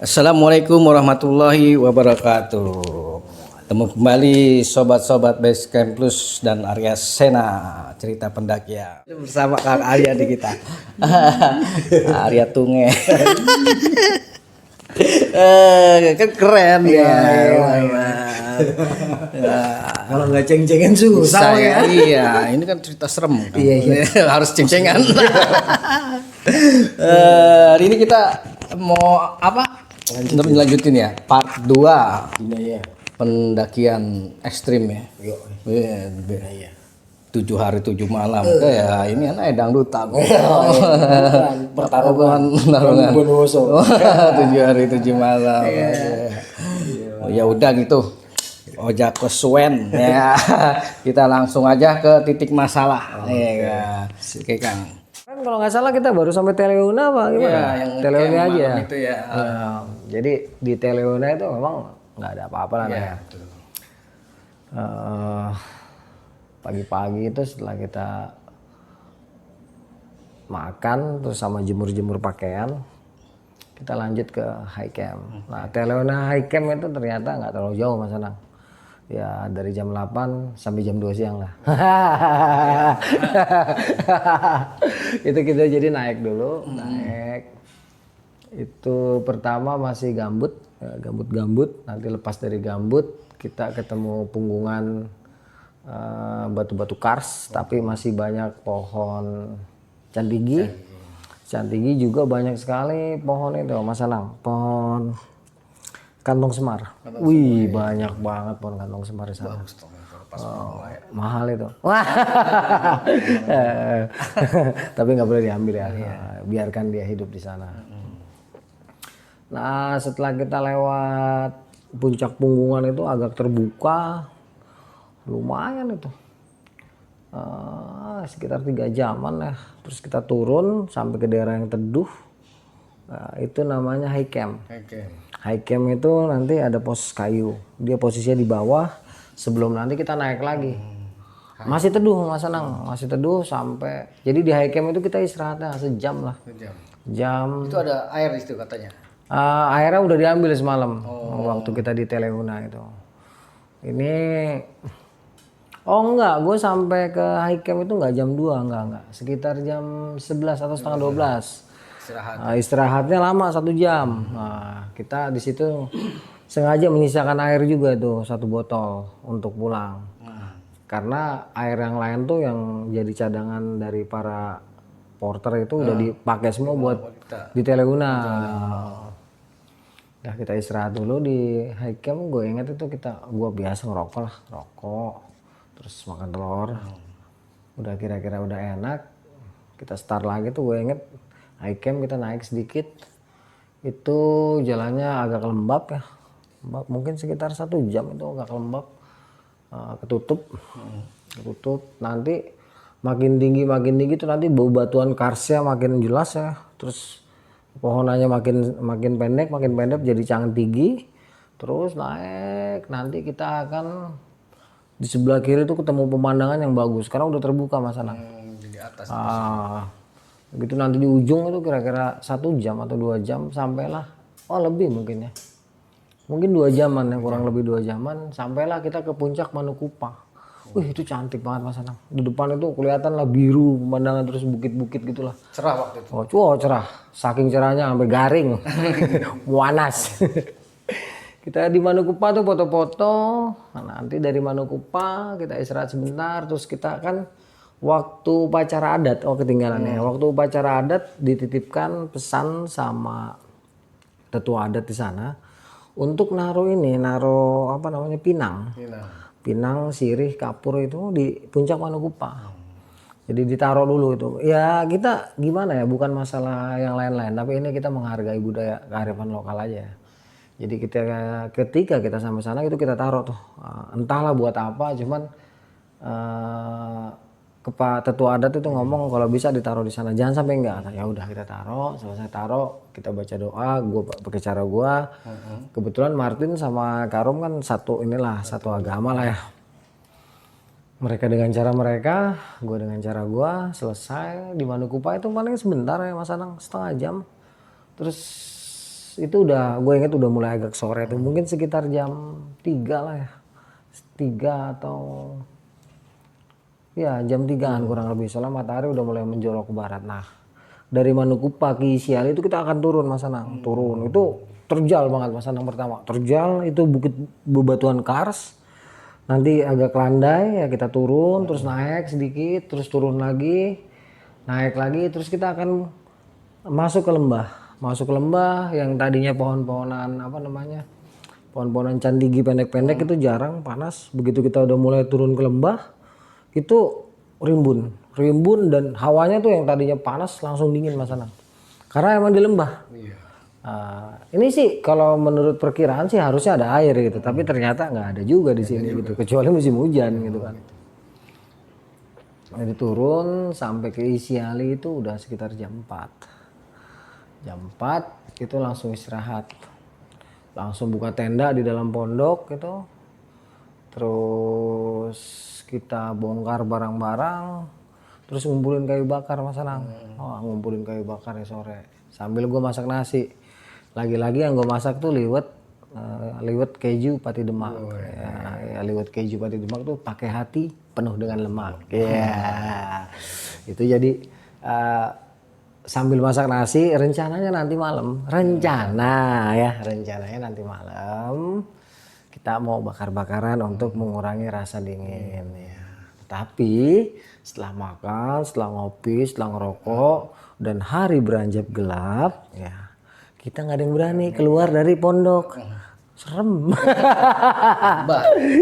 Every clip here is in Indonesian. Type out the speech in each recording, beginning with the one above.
Assalamualaikum warahmatullahi wabarakatuh. Ketemu kembali sobat-sobat Basecamp Plus dan Arya Sena cerita pendakian bersama Kang Arya di kita. Arya Tunge. Kan keren ya. Kalau nggak ceng-cengan susah ya. Iya, ini kan cerita serem. Kan? Iya. Harus ceng-cengan. Hari ini kita mau apa? Lanjutin ya, part 2 Iya. pendakian ekstrim ya. Iya. 7 hari 7 malam. Kayak ini anak dangdutan. Pertarungan. 7 hari 7 malam. Ya udah gitu. Ojak kesuwen ya. Kita langsung aja ke titik masalah. Iya. Oke, Kang. Kan kalau nggak salah kita baru sampai Teleona apa gimana? Iya, yang Teleona camp aja. malam itu ya. Jadi di Teleona itu memang nggak ada apa-apa lah ya. Pagi-pagi itu setelah kita makan terus sama jemur-jemur pakaian, kita lanjut ke high camp. Nah, Teleona high camp itu ternyata nggak terlalu jauh Mas Anang. Ya dari jam 8 sampai jam 2 siang lah. Itu kita jadi naik dulu, naik. Itu pertama masih gambut, gambut-gambut. Nanti lepas dari gambut kita ketemu punggungan batu-batu kars, tapi masih banyak pohon cantigi. Cantigi juga banyak sekali pohon itu Mas Anang, pohon kantong semar. Wih, banyak banget pohon kantong semar di sana. Mahal itu. Wah. Tapi nggak boleh diambil ya. Biarkan dia hidup di sana. Nah, setelah kita lewat puncak punggungan itu agak terbuka, lumayan itu. Sekitar 3 jaman ya. Terus kita turun sampai ke daerah yang teduh. Itu namanya high camp. High camp itu nanti ada pos kayu. Dia posisinya di bawah sebelum nanti kita naik lagi. Masih teduh Mas Anang, masih teduh sampai. Jadi di high camp itu kita istirahatnya sejam lah. Jam. Itu ada air di situ katanya. Airnya udah diambil semalam waktu kita di Teleuna itu. Ini enggak, gue sampai ke high camp itu enggak jam 2, enggak. Sekitar jam 11 atau setengah 12. Istirahatnya lama 1 jam. Nah, kita di situ sengaja menyisakan air juga tuh 1 botol untuk pulang. Karena air yang lain tuh yang jadi cadangan dari para porter itu udah dipakai semua buat di Teleuna. Nah, kita istirahat dulu di high camp. Gue inget itu gue biasa ngerokok lah, rokok, terus makan telur. Udah kira-kira udah enak. Kita start lagi tuh gue inget. High camp kita naik sedikit, itu jalannya agak lembab ya, mungkin sekitar 1 jam itu agak lembab, ketutup. Nanti makin tinggi tuh nanti bau batuan karsnya makin jelas ya, terus pohonannya makin pendek jadi cantigi, terus naik. Nanti kita akan di sebelah kiri tuh ketemu pemandangan yang bagus, karena udah terbuka Mas Anang. Di atas. Begitu nanti di ujung itu kira-kira 1 jam atau 2 jam sampailah, lebih mungkin ya, mungkin 2 jaman ya, kurang lebih 2 jaman sampailah kita ke puncak Manukupa. Wih, itu cantik banget Mas Anang. Di depan itu kelihatan lah biru pemandangan, terus bukit-bukit gitulah. Cerah waktu itu. Cerah, saking cerahnya sampai garing. Muanas. Kita di Manukupa tuh foto-foto. Nah, nanti dari Manukupa kita istirahat sebentar, terus kita kan waktu upacara adat, ketinggalan ya. Waktu upacara adat dititipkan pesan sama tetua adat di sana untuk naruh pinang, sirih, kapur itu di puncak Manukupa. Jadi ditaruh dulu itu. Ya kita gimana ya, bukan masalah yang lain-lain, tapi ini kita menghargai budaya kearifan lokal aja. Jadi ketika kita sampai sana itu kita taruh tuh, entahlah buat apa, cuman tetua adat itu ngomong kalau bisa ditaruh di sana, jangan sampai enggak. Ya udah kita taruh, selesai taruh kita baca doa, gue pakai cara gue. Kebetulan Martin sama Karum kan satu agama lah ya. Mereka dengan cara mereka, gue dengan cara gue. Selesai di Manukupa itu paling sebentar ya Mas Anang, setengah jam. Terus itu gue inget udah mulai agak sore tuh, mungkin sekitar jam 3 lah ya, 3 atau ya jam 3-an kurang lebih, soalnya matahari udah mulai menjorok ke barat. Nah dari Manukupa ke Isiali itu kita akan turun Mas Anang, turun itu terjal banget Mas Anang. Pertama terjal itu bukit bebatuan kars, nanti agak landai ya kita turun, terus naik sedikit, terus turun lagi, naik lagi, terus kita akan masuk ke lembah yang tadinya pohon-pohonan apa namanya, pohon-pohonan candigi pendek-pendek itu jarang, panas. Begitu kita udah mulai turun ke lembah itu rimbun dan hawanya tuh yang tadinya panas langsung dingin Mas Anang, karena emang di lembah. Ini sih kalau menurut perkiraan sih harusnya ada air gitu, tapi ternyata nggak ada juga di sini gitu, kecuali musim hujan gitu kan. Jadi turun sampai ke Isiali itu udah sekitar jam 4. Jam 4 itu langsung istirahat, langsung buka tenda di dalam pondok gitu. Terus kita bongkar barang-barang, terus ngumpulin kayu bakar Mas Anang. Ngumpulin kayu bakar ya sore sambil gue masak nasi. Lagi-lagi yang gue masak tuh liwet keju pati demak. Ya, liwet keju pati demak tuh pakai hati penuh dengan lemak. Itu jadi sambil masak nasi, rencananya nanti malam, rencananya nanti malam kita mau bakar-bakaran untuk mengurangi rasa dingin ya. Tapi setelah makan, setelah ngopi, setelah ngerokok dan hari beranjak gelap ya, kita nggak ada yang berani keluar dari pondok, serem.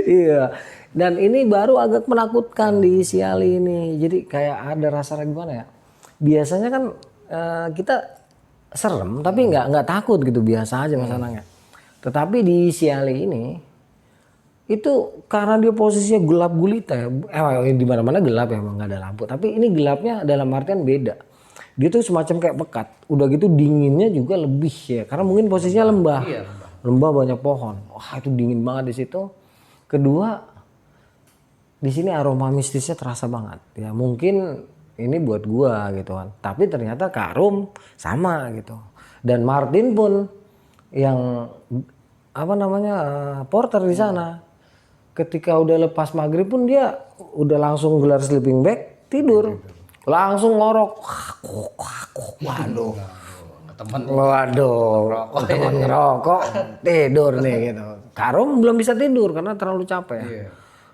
Iya. Dan ini baru agak menakutkan di Isiali ini. Jadi kayak ada rasa gimana ya? Biasanya kan kita serem tapi nggak takut gitu, biasa aja Mas Anang ya. Tetapi di Isiali ini itu karena dia posisinya gelap gulita ya, di mana-mana gelap ya, emang nggak ada lampu. Tapi ini gelapnya dalam artian beda. Dia tuh semacam kayak pekat. Udah gitu dinginnya juga lebih ya, karena mungkin posisinya lembah. Lembah banyak pohon. Wah itu dingin banget di situ. Kedua, di sini aroma mistisnya terasa banget. Ya mungkin ini buat gua gitu kan. Tapi ternyata Kak Rum sama gitu. Dan Martin pun yang apa namanya porter di sana. Ketika udah lepas maghrib pun dia udah langsung gelar sleeping bag, tidur. Langsung ngorok. Waduh. Temen ngerokok, tidur nih gitu. Karum belum bisa tidur karena terlalu capek.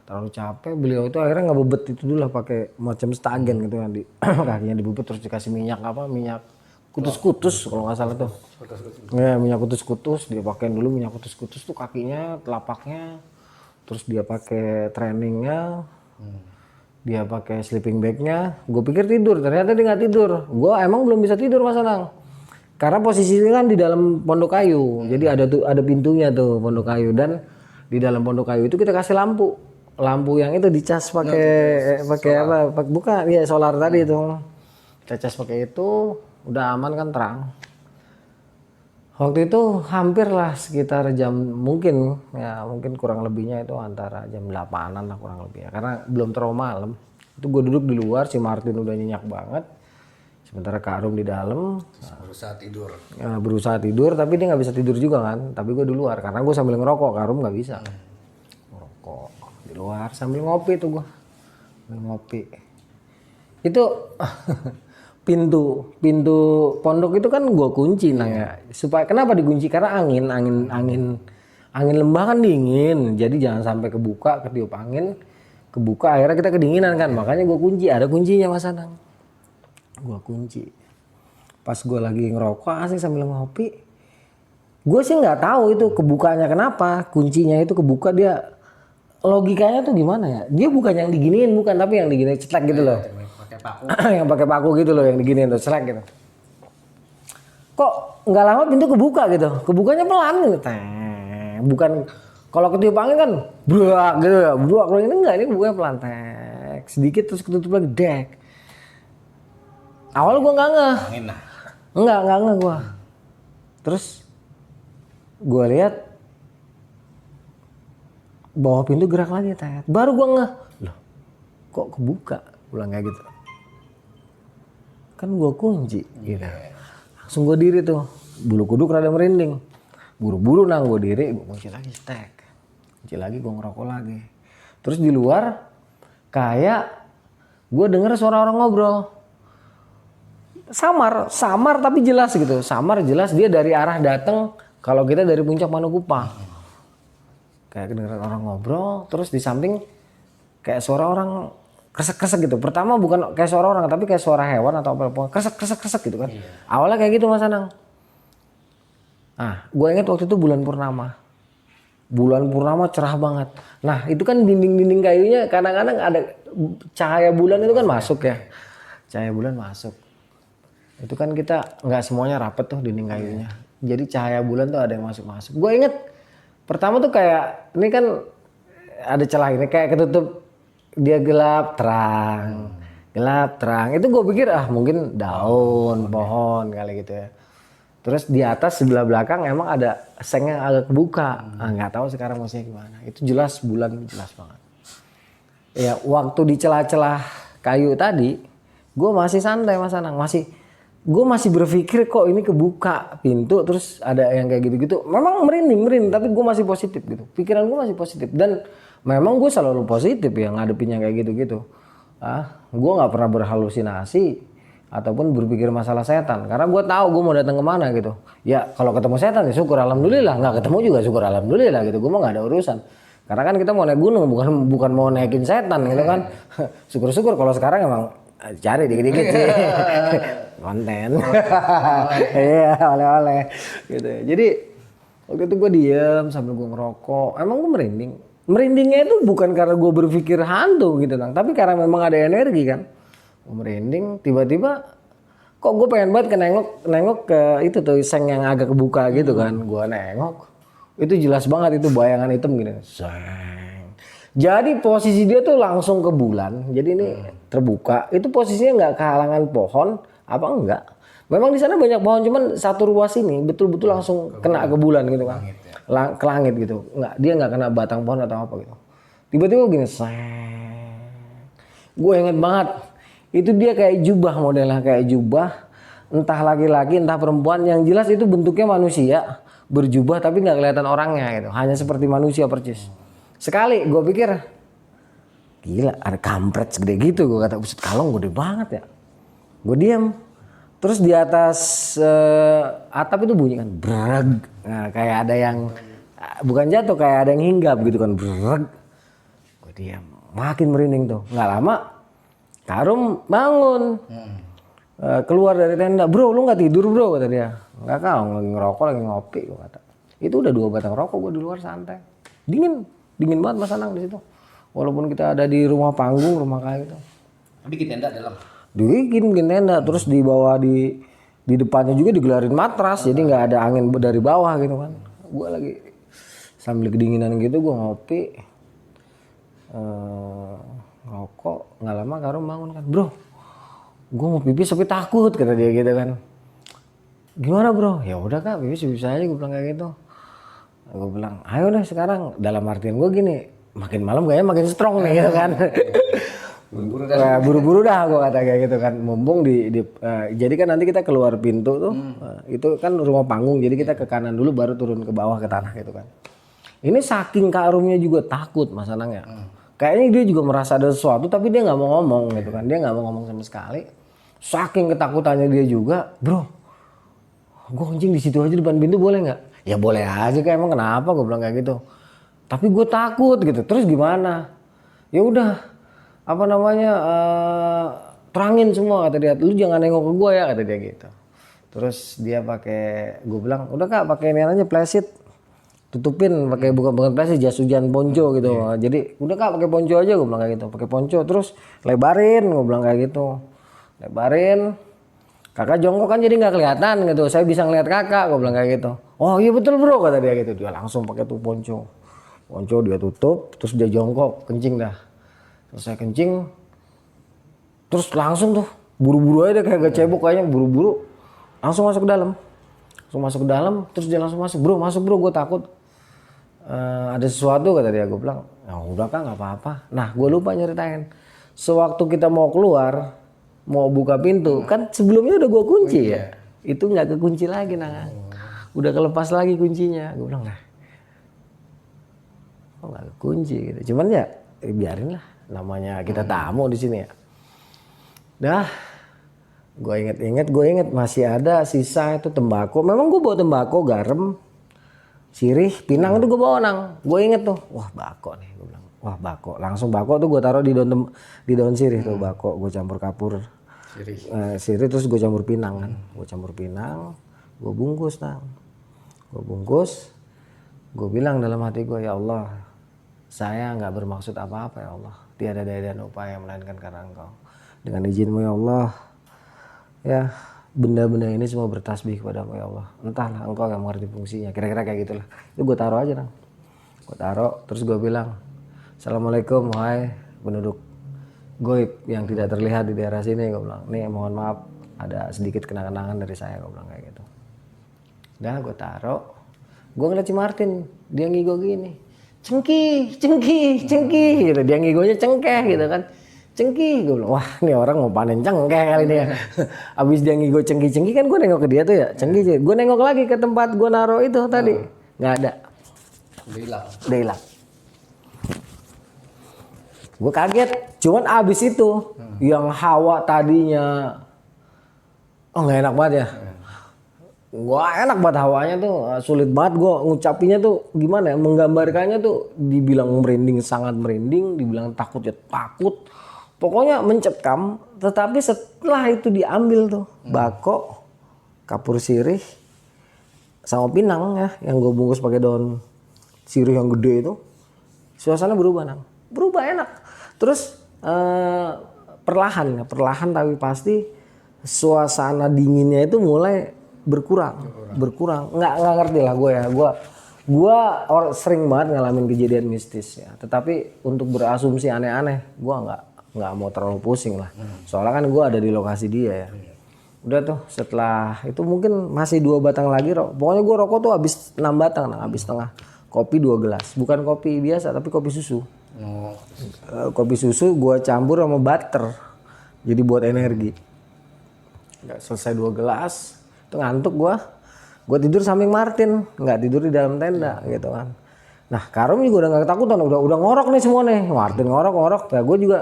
Terlalu capek, beliau itu akhirnya ngebebet itu dulu lah pakai macam stagen gitu kan, di kakinya dibebet terus dikasih minyak kutus-kutus kalau nggak salah tuh. Ya, minyak kutus-kutus dia pakai dulu, minyak kutus-kutus tuh kakinya, telapaknya. Terus dia pakai trainingnya, dia pakai sleeping bagnya. Gue pikir tidur, ternyata dia nggak tidur. Gue emang belum bisa tidur Mas Anang, karena posisinya kan di dalam pondok kayu. Jadi ada pintunya tuh pondok kayu, dan di dalam pondok kayu itu kita kasih lampu yang itu dicas pakai apa? Bukan, ya solar tadi itu. Kita cas pakai itu, udah aman kan, terang. Waktu itu hampir lah sekitar jam mungkin kurang lebihnya itu antara jam 8-an lah kurang lebih ya, karena belum terlalu malam. Itu gue duduk di luar, si Martin udah nyenyak banget, sementara Kak Arum di dalam berusaha tidur tapi dia nggak bisa tidur juga kan. Tapi gue di luar karena gue sambil ngerokok, Kak Arum nggak bisa ngerokok di luar sambil ngopi tuh. Itu pintu pondok itu kan gue kunci ya. Supaya kenapa dikunci? Karena angin lembah kan dingin, jadi jangan sampai ketiup angin kebuka akhirnya kita kedinginan kan. Makanya gue kunci, ada kuncinya Mas Anang. Gue kunci. Pas gue lagi ngerokok asik sambil ngopi, gue sih nggak tahu itu kebukanya kenapa, kuncinya itu kebuka. Dia logikanya tuh gimana ya? Dia bukan yang diginiin, bukan, tapi yang diginiin cetek gitu loh. Yang pakai paku gitu loh, yang diginiin tuh selek gitu. Kok nggak lama pintu kebuka gitu, kebukanya pelan gitu. Bukan kalau ketiup angin kan bruak gitu ya, bruak. Kalau ini enggak, ini bukanya pelan, sedikit terus ketutup lagi, dek. Awal gue nggak ngeh, nggak ngeh gue. Terus gue lihat bawah pintu gerak lagi, baru gue ngeh, loh kok kebuka, pulang kayak gitu. Kan gue kunci gitu. Langsung gue diri tuh, bulu kuduk rada merinding. Buru-buru nang gue diri, gue kunci lagi stek. Kunci lagi, gue ngerokok lagi. Terus di luar kayak gue denger suara orang ngobrol. Samar tapi jelas gitu. Samar jelas dia dari arah datang kalau kita dari puncak Manokupa. Kayak kedengeran orang ngobrol, terus di samping kayak suara orang kresek-kresek gitu. Pertama bukan kayak suara orang tapi kayak suara hewan atau apa-apa. Kresek-kresek gitu kan. Awalnya kayak gitu Mas Anang. Nah, gue inget waktu itu bulan purnama. Bulan purnama cerah banget. Nah, itu kan dinding-dinding kayunya kadang-kadang ada cahaya bulan itu kan masuk ya. Cahaya bulan masuk. Itu kan kita nggak semuanya rapet tuh dinding kayunya. Jadi cahaya bulan tuh ada yang masuk-masuk. Gue inget pertama tuh kayak ini kan ada celah ini kayak ketutup, dia gelap terang. Gelap terang. Itu gue pikir mungkin daun, pohon kali gitu ya. Terus di atas sebelah belakang emang ada seng yang agak kebuka. Nggak tahu sekarang maksudnya gimana. Itu jelas bulan jelas banget. Ya waktu di celah-celah kayu tadi, gue masih santai Mas Anang. Gue masih berpikir kok ini kebuka pintu terus ada yang kayak gitu-gitu. Memang merinding tapi gue masih positif gitu. Pikiran gue masih positif dan memang gue selalu positif ya ngadepinnya kayak gitu-gitu. Gue nggak pernah berhalusinasi ataupun berpikir masalah setan karena gue tahu gue mau datang kemana gitu. Ya kalau ketemu setan ya syukur alhamdulillah, nggak ketemu juga syukur alhamdulillah gitu. Gue mah nggak ada urusan karena kan kita mau naik gunung bukan mau naikin setan gitu kan. Syukur-syukur kalau sekarang emang cari dikit-dikit sih konten. Iya oleh-oleh gitu. Jadi waktu itu gue diem sambil gue ngerokok. Emang gue merindingnya itu bukan karena gue berpikir hantu gitu kan, tapi karena memang ada energi kan. Gue merinding, tiba-tiba kok gue pengen banget nengok ke itu tuh seng yang agak kebuka gitu kan. Gue nengok, itu jelas banget itu bayangan hitam gini. Seng. Jadi posisi dia tuh langsung ke bulan. Jadi ini terbuka. Itu posisinya nggak kehalangan pohon, apa enggak? Memang di sana banyak pohon, cuman satu ruas ini betul-betul langsung kena ke bulan gitu kan. Ke langit gitu. Dia nggak kena batang pohon atau apa gitu. Tiba-tiba gini, seng. Gue inget banget. Itu dia kayak jubah modelnya, kayak jubah. Entah laki-laki, entah perempuan. Yang jelas itu bentuknya manusia. Berjubah tapi nggak kelihatan orangnya gitu. Hanya seperti manusia percis. Sekali gue pikir, gila ada kampret segede gitu. Gue kata, buset kalong gede banget ya. Gue diam. Terus di atas atap itu bunyi kan. Breg. Nah, kayak ada yang, bukan jatuh, kayak ada yang hinggap gitu kan. Breg. Gue diam. Makin merinding tuh. Nggak lama. Karum bangun, keluar dari tenda. Bro, lu nggak tidur bro, kata dia. Nggak kau, lagi ngerokok, lagi ngopi, gue kata. Itu udah 2 batang rokok gue di luar santai. Dingin banget Mas Anang di situ. Walaupun kita ada di rumah panggung, rumah kayak gitu. Bikin tenda dalam. Bikin tenda, terus di bawah di depannya juga digelarin matras, jadi nggak ada angin dari bawah gitu kan. Gue lagi sambil kedinginan gitu, gue ngopi. Rokok, nggak lama Karum bangun kan, bro, gue mau pipis tapi takut kata dia gitu kan. Gimana bro? Ya udah kak, pipis bisa aja, gue bilang kayak gitu. Gue bilang, ayo deh sekarang. Dalam artian gue gini, makin malam kayaknya makin strong nih gitu kan. Buru-buru dah gue kata kayak gitu kan. Mumpung jadi kan nanti kita keluar pintu tuh, itu kan rumah panggung, jadi kita ke kanan dulu baru turun ke bawah ke tanah gitu kan. Ini saking Karumnya juga takut Mas Anang ya. Kayaknya dia juga merasa ada sesuatu tapi dia nggak mau ngomong gitu kan. Dia nggak mau ngomong sama sekali. Saking ketakutannya dia juga, bro, gue kencing di situ aja depan pintu boleh nggak? Ya boleh aja kayak emang kenapa gue bilang kayak gitu. Tapi gue takut gitu. Terus gimana? Ya udah, apa namanya terangin semua kata dia. Lu jangan nengok ke gue ya kata dia gitu. Terus dia pakai, gue bilang udah kak pakai ini aja plastik. Tutupin pakai bukan plastik, jas hujan ponco gitu. Jadi udah kak pakai ponco aja gue bilang kayak gitu. Pakai ponco terus lebarin gue bilang kayak gitu. Lebarin. Kakak jongkok kan jadi nggak kelihatan gitu. Saya bisa ngeliat kakak gue bilang kayak gitu. Oh iya betul bro kata dia gitu. Dia langsung pakai tuh ponco. Ponco dia tutup terus dia jongkok kencing dah. Selesai kencing. Terus langsung tuh buru-buru aja kayak gak cebok kayaknya buru-buru. Langsung masuk ke dalam. Terus dia langsung masuk bro gue takut. Ada sesuatu kata dia. Gue bilang ya udah kak nggak apa-apa. Nah gue lupa nyeritain sewaktu kita mau keluar mau buka pintu kan sebelumnya udah gue kunci ya itu nggak kekunci lagi nah udah kelepas lagi kuncinya. Gue bilang lah, kok nggak kunci gitu. Cuman ya biarin lah, namanya kita tamu di sini ya. Dah, gue inget masih ada sisa itu tembakau. Memang gue bawa tembakau, garam, sirih, pinang itu gue bawa nang. Gue inget tuh, wah bako nih, gue bilang, wah bako. Langsung bako tuh gue taruh di daun sirih tuh bako. Gue campur kapur sirih terus gue campur pinang kan. Gue campur pinang, gue bungkus nang. Gue bungkus, gue bilang dalam hati gue, ya Allah, saya nggak bermaksud apa-apa ya Allah. Tiada daya dan upaya melainkan karena Engkau. Dengan izin-Mu ya Allah, ya benda-benda ini semua bertasbih kepadamu ya Allah. Entahlah Engkau yang mengerti fungsinya. Kira-kira kayak gitulah. Itu gue taruh aja nang. Gue taruh, terus gue bilang, Assalamualaikum wahai penduduk goib yang tidak terlihat di daerah sini. Gue bilang, nih mohon maaf ada sedikit kenangan-kenangan dari saya. Gue bilang kayak gitu. Udah gue taruh, gue ngeliat si Martin, dia ngigo gini, cengki gitu. Dia ngigonya cengkeh gitu kan, cengki. Gue bilang, wah ini orang mau panen cengkeh kali dia. Abis dia ngigo cengki kan gue nengok ke dia tuh ya, cengki. Gue nengok lagi ke tempat gue naruh itu tadi, nggak ada. Udah hilang. Gue kaget, cuman abis itu yang hawa tadinya, oh nggak enak banget ya. Gua enak banget hawanya tuh, sulit banget gue ngucapinnya tuh gimana ya, menggambarkannya tuh, dibilang merinding sangat merinding, dibilang takut ya takut, pokoknya mencekam. Tetapi setelah itu diambil tuh bako, kapur sirih, sama pinang ya, yang gue bungkus pakai daun sirih yang gede itu, suasana berubah nang, berubah enak. Terus perlahan tapi pasti suasana dinginnya itu mulai berkurang. Nggak ngerti lah gue ya, gue sering banget ngalamin kejadian mistis ya, tetapi untuk berasumsi aneh-aneh gue nggak mau terlalu pusing lah, soalnya kan gue ada di lokasi dia ya. Udah tuh setelah itu mungkin masih 2 batang lagi, pokoknya gue rokok tuh habis 6 batang, habis setengah. Kopi 2 gelas, bukan kopi biasa tapi kopi susu. Kopi susu gue campur sama butter, jadi buat energi. Nggak selesai 2 gelas itu ngantuk gue tidur samping Martin, nggak tidur di dalam tenda gitu kan. Nah Karum juga udah nggak ketakutan, udah ngorok nih semua nih. Martin ngorok, ya gue juga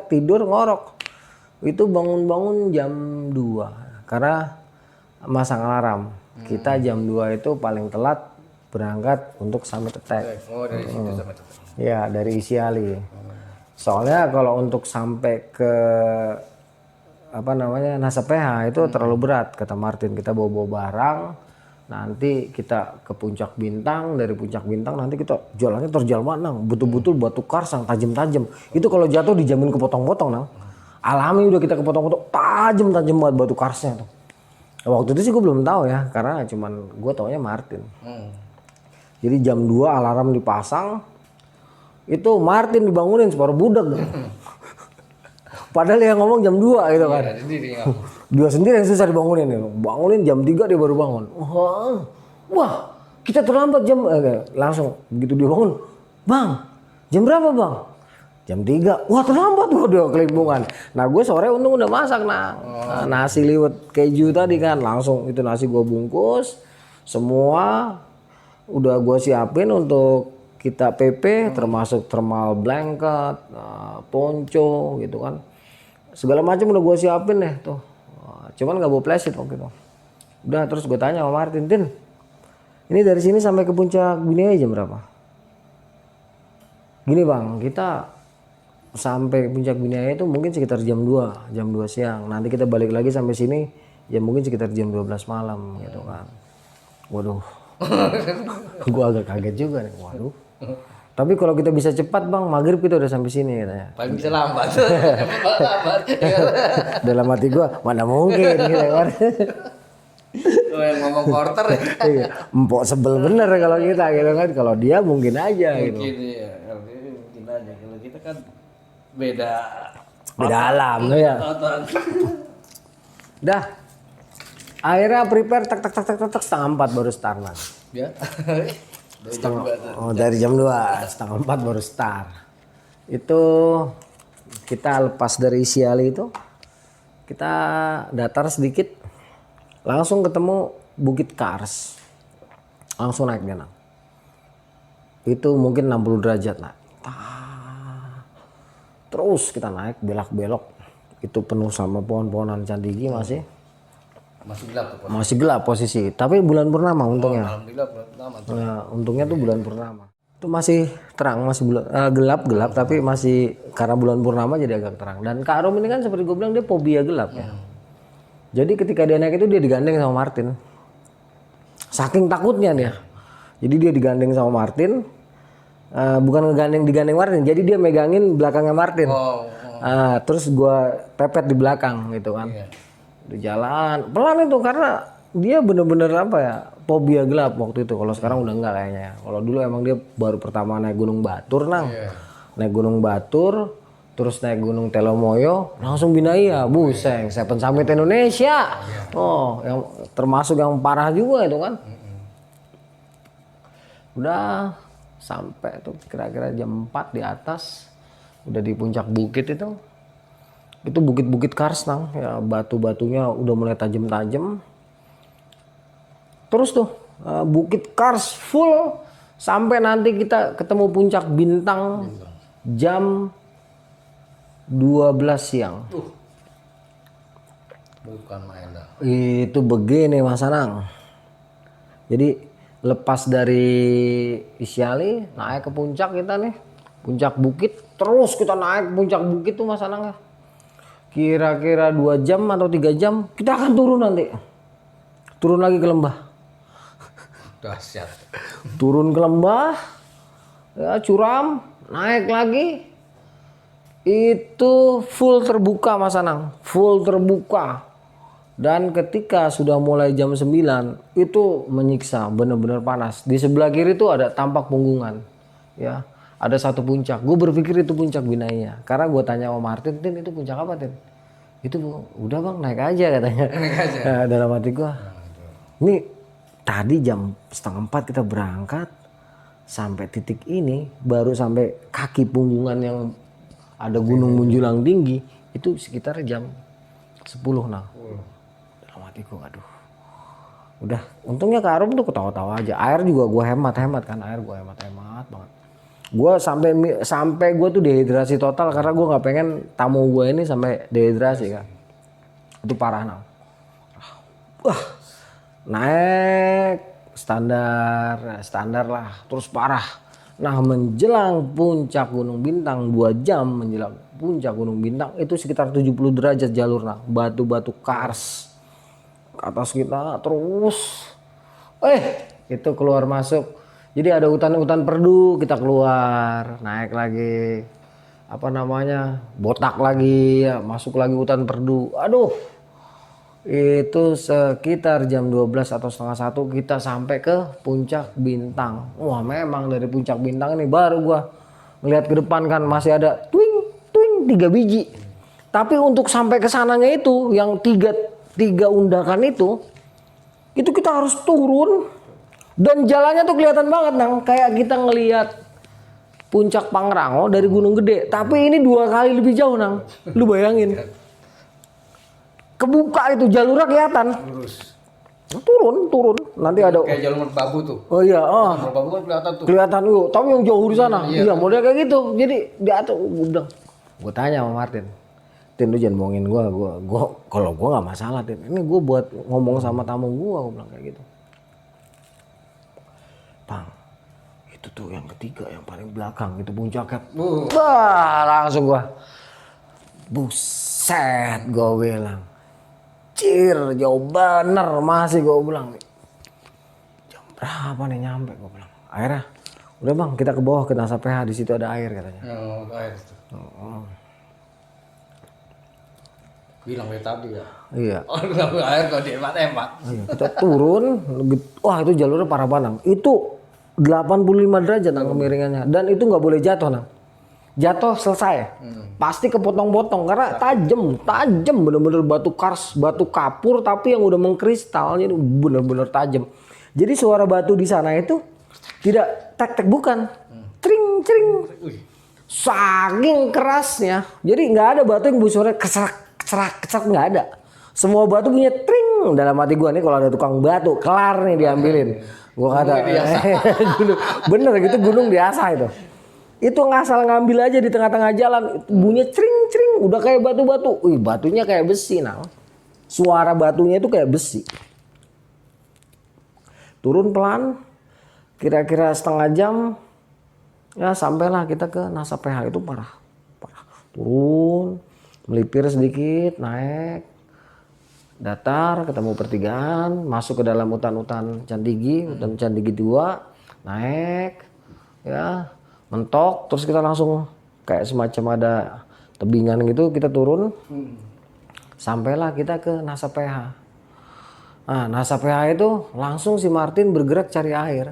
tidur ngorok. Itu bangun jam 2 karena masang alarm. Kita jam 2 itu paling telat berangkat untuk summit attack. Oh dari situ sampai itu. Ya dari Isiali. Soalnya kalau untuk sampai ke NASA PH itu terlalu berat kata Martin. Kita bawa barang, nanti kita ke Puncak Bintang, dari Puncak Bintang nanti kita jalannya terjal nang, betul-betul batu karsang tajam-tajam. Itu kalau jatuh dijamin kepotong-potong nang. Alami udah kita kepotong-potong, tajam banget batu karsnya tuh. Waktu itu sih gue belum tahu ya, karena cuman gue taunya Martin. Jadi jam 2 alarm dipasang, itu Martin dibangunin separuh budak. Padahal yang ngomong jam 2 gitu kan. Dia sendiri yang susah dibangunin. Bangunin jam 3 dia baru bangun. Wah kita terlambat jam. Langsung begitu dia bangun. Bang jam berapa bang? Jam 3. Wah terlambat gue dia kelimpungan. Nah gue sore untung udah masak nasi liwet keju tadi kan. Langsung itu nasi gue bungkus. Semua udah gue siapin untuk kita PP. Termasuk thermal blanket, ponco gitu kan. Segala macam udah gue siapin deh tuh. Cuman gak bawa flashlight waktu itu. Udah terus gue tanya sama Martin, Tin, ini dari sini sampai ke Puncak Binaya jam berapa? Gini bang, kita sampai Puncak Binaya itu mungkin sekitar jam 2 siang. Nanti kita balik lagi sampai sini ya mungkin sekitar jam 12 malam gitu kan. Waduh. Gue agak kaget juga nih. Waduh. Tapi kalau kita bisa cepat bang, maghrib kita udah sampai sini katanya. Paling bisa lambat. Dalam hati gue, mana mungkin gitu kan. Yang ngomong porter ya. Iya, empok sebel bener kalau kita gitu kan. Kalau dia mungkin aja gitu. Mungkin ya. Kalau dia mungkin aja. Kalau kita kan beda alam tuh ya. Dah. Akhirnya prepare tak 3:30 baru start lah. Ya. Dari jam 2 3:30 baru start. Itu kita lepas dari Isiali itu, kita datar sedikit, langsung ketemu Bukit Kars. langsung naik dia Nang. Itu mungkin 60 derajat nah. Terus kita naik belok-belok. Itu penuh sama pohon-pohonan candigi masih. Masih gelap tuh. Masih gelap posisi. Tapi bulan purnama untungnya. Alhamdulillah bulan pertama tuh. Nah, untungnya tuh bulan purnama. Itu masih terang, masih gelap tapi masih karena bulan purnama jadi agak terang. Dan Kak Arum ini kan seperti gue bilang dia fobia gelap ya. Jadi ketika dia naik itu dia digandeng sama Martin. Saking takutnya dia. Jadi dia digandeng sama Martin. Bukan digandeng Martin. Jadi dia megangin belakangnya Martin. Terus gua pepet di belakang gitu kan. Di jalan pelan itu karena dia bener-bener apa ya, fobia gelap waktu itu. Kalau sekarang udah enggak kayaknya. Kalau dulu emang dia baru pertama naik Gunung Batur Nang. Naik Gunung Batur, terus naik Gunung Telomoyo, langsung Binaya, buseng, Seven Summit Indonesia. Oh, yang termasuk yang parah juga itu kan. Udah sampai tuh kira-kira jam 4 di atas, udah di puncak bukit itu. Itu bukit-bukit kars Nang, ya batu-batunya udah mulai tajam-tajam. Terus tuh bukit kars full sampai nanti kita ketemu puncak bintang jam 12 siang. Bukan main dah. Itu begini Mas Anang. Jadi lepas dari Isyali naik ke puncak kita nih. Puncak bukit terus kita naik puncak bukit tuh Mas Anang ya. Kira-kira 2 jam atau 3 jam kita akan turun nanti. Turun lagi ke lembah. Dahsyat. Turun ke lembah. Ya curam, naik lagi. Itu full terbuka Mas Anang, full terbuka. Dan ketika sudah mulai jam 9 itu menyiksa, benar-benar panas. Di sebelah kiri itu ada tampak punggungan, ya. Ada satu puncak. Gue berpikir itu puncak Binaya. Karena gue tanya sama Martin, Tin itu puncak apa Tin? Itu udah bang naik aja katanya. Naik aja. Nah, dalam hati gue, ini tadi jam 3:30 kita berangkat sampai titik ini baru sampai kaki punggungan yang ada gunung menjulang tinggi itu sekitar jam 10 nah. Dalam hatiku aduh. Udah untungnya Kak Arum tuh ketawa-tawa aja. Air juga gue hemat-hemat kan, air gue hemat-hemat banget. Gue sampai gue tuh dehidrasi total karena gue nggak pengen tamu gue ini sampai dehidrasi kan. Itu parah nah. Wah naik standar lah terus parah. Nah menjelang puncak Gunung Bintang 2 jam menjelang puncak Gunung Bintang itu sekitar 70 derajat jalur nah, batu-batu kars ke atas kita terus itu keluar masuk. Jadi ada hutan-hutan perdu, kita keluar naik lagi apa namanya botak lagi ya, masuk lagi hutan perdu. Aduh itu sekitar jam 12 atau 12:30 kita sampai ke puncak Bintang. Wah memang dari puncak Bintang ini baru gua ngeliat ke depan kan masih ada twing 3 biji. Tapi untuk sampai ke sananya itu yang tiga undakan itu kita harus turun dan jalannya tuh kelihatan banget Nang, kayak kita ngelihat puncak Pangrango dari Gunung Gede. Tapi ini 2 kali lebih jauh Nang. Lu bayangin. Kebuka itu jalurnya kelihatan. Lurus. Turun. Nanti ada kayak jalur merbabu tuh. Oh iya, Merbabu kan kelihatan tuh. Kelihatan tuh. Tapi yang jauh di sana. Iya, model kayak gitu. Jadi di atas udah. Gue tanya sama Martin. Tin lu jangan bohongin gua kalau gua enggak masalah, Tin. Ini gua buat ngomong sama tamu gua bilang kayak gitu. Bang, itu tuh yang ketiga yang paling belakang itu puncaknya. Wah, langsung gua. Buset, gua bilang. Cir, jauh bener masih gue bilang. Jam berapa nih nyampe gue bilang. Akhirnya, udah bang kita ke bawah ke NASA PH di situ ada air katanya. Oh, air itu. Bilang dari tadi ya. Iya. Oh, bilang air kalau dihemat-hemat. Iya, kita turun, wah itu jalurnya parah banget. Itu 85 derajat nang kemiringannya dan itu nggak boleh jatuh nang. Jatuh selesai, pasti kepotong-potong karena tajam bener-bener batu kars, batu kapur tapi yang udah mengkristal jadi bener-bener tajam. Jadi suara batu di sana itu tidak tek-tek bukan, cring, saking kerasnya. Jadi nggak ada batu yang suara keserak nggak ada. Semua batu punya tring dalam hati gua nih kalau ada tukang batu kelar nih diambilin. Gua kata gunung, bener gitu gunung biasa itu. Itu ngasal ngambil aja di tengah-tengah jalan, bunyinya cring udah kayak batu-batu. Wih, batunya kayak besi, Nang. Suara batunya itu kayak besi. Turun pelan, kira-kira setengah jam, ya sampailah kita ke NASA PH. Itu parah. Turun, melipir sedikit, naik, datar, ketemu pertigaan, masuk ke dalam hutan Candigi, hutan Candigi 2, naik, ya, mentok, terus kita langsung kayak semacam ada tebingan gitu, kita turun, sampailah kita ke NASA PH. Nah, NASA PH itu langsung si Martin bergerak cari air.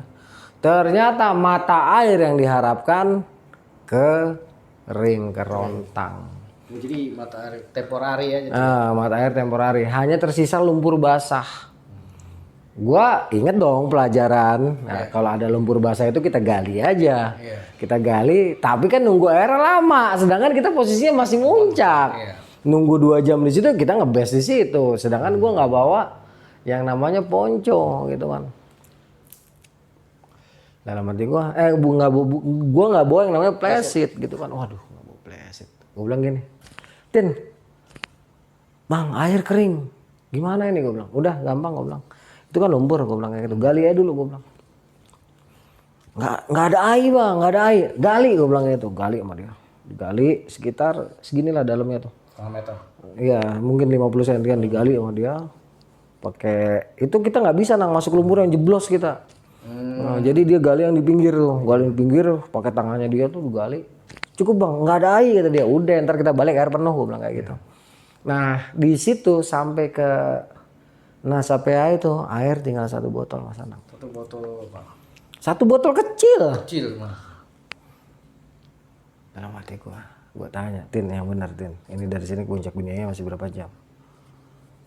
Ternyata mata air yang diharapkan kering, kerontang. Jadi mata air temporari aja. Mata air temporari, hanya tersisa lumpur basah. Gua inget dong pelajaran. Nah, kalau ada lumpur basah itu kita gali aja. Kita gali, tapi kan nunggu air lama. Sedangkan kita posisinya masih muncak. Nunggu 2 jam di situ kita ngebes di situ. Sedangkan gua nggak bawa yang namanya ponco gitu kan. Dalam hati gua, gua nggak bawa yang namanya plesit gitu kan. Waduh, nggak bawa plesit. Gua bilang gini, Tin, Bang, air kering. Gimana ini? Gua bilang. Udah, gampang gua bilang. Itu kan lumpur, gua bilang kayak gitu. Gali aja dulu, gua bilang. Nggak ada air, Bang, nggak ada air. Gali, gua bilang gitu. Gali sama dia. Digali sekitar seginilah dalamnya tuh. Setengah meter. Iya, mungkin 50 cm digali sama dia. Pakai itu kita nggak bisa nang masuk lumpur yang jeblos kita. Nah, jadi dia gali yang di pinggir tuh, gali di pinggir, pakai tangannya dia tuh gali. Cukup Bang, nggak ada air kata dia. Udah, ntar kita balik air penuh, gue bilang kayak gitu. Nah, di situ sampai ke NASA PH itu air tinggal 1 botol Mas Anang. 1 botol Bang. 1 botol kecil. Kecil Mas. Dalam hati gua tanya, Tin, yang benar Tin. Ini dari sini ke puncak Biniaya masih berapa jam?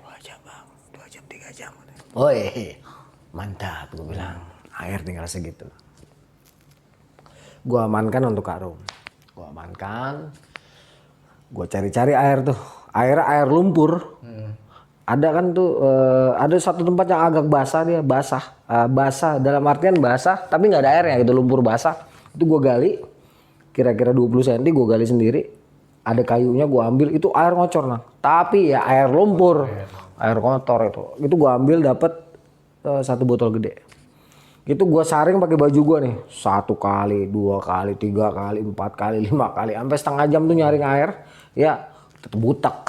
2 jam Bang, 2 jam 3 jam. Woi, mantap, gue bilang. Air tinggal segitu. Gua amankan untuk Kak Rum. Gua amankan. Gua cari-cari air tuh. Air lumpur. Ada kan tuh ada satu tempat yang agak basah dia, basah dalam artian basah tapi nggak ada airnya gitu, lumpur basah. Itu gua gali kira-kira 20 cm, gua gali sendiri. Ada kayunya gua ambil, itu air ngocor nah. Tapi ya air lumpur, air kotor itu. Itu gua ambil dapat 1 botol gede. Itu gua saring pakai baju gua nih, 1 kali, 2 kali, 3 kali, 4 kali, 5 kali, sampai setengah jam tuh nyaring air, ya tetep butak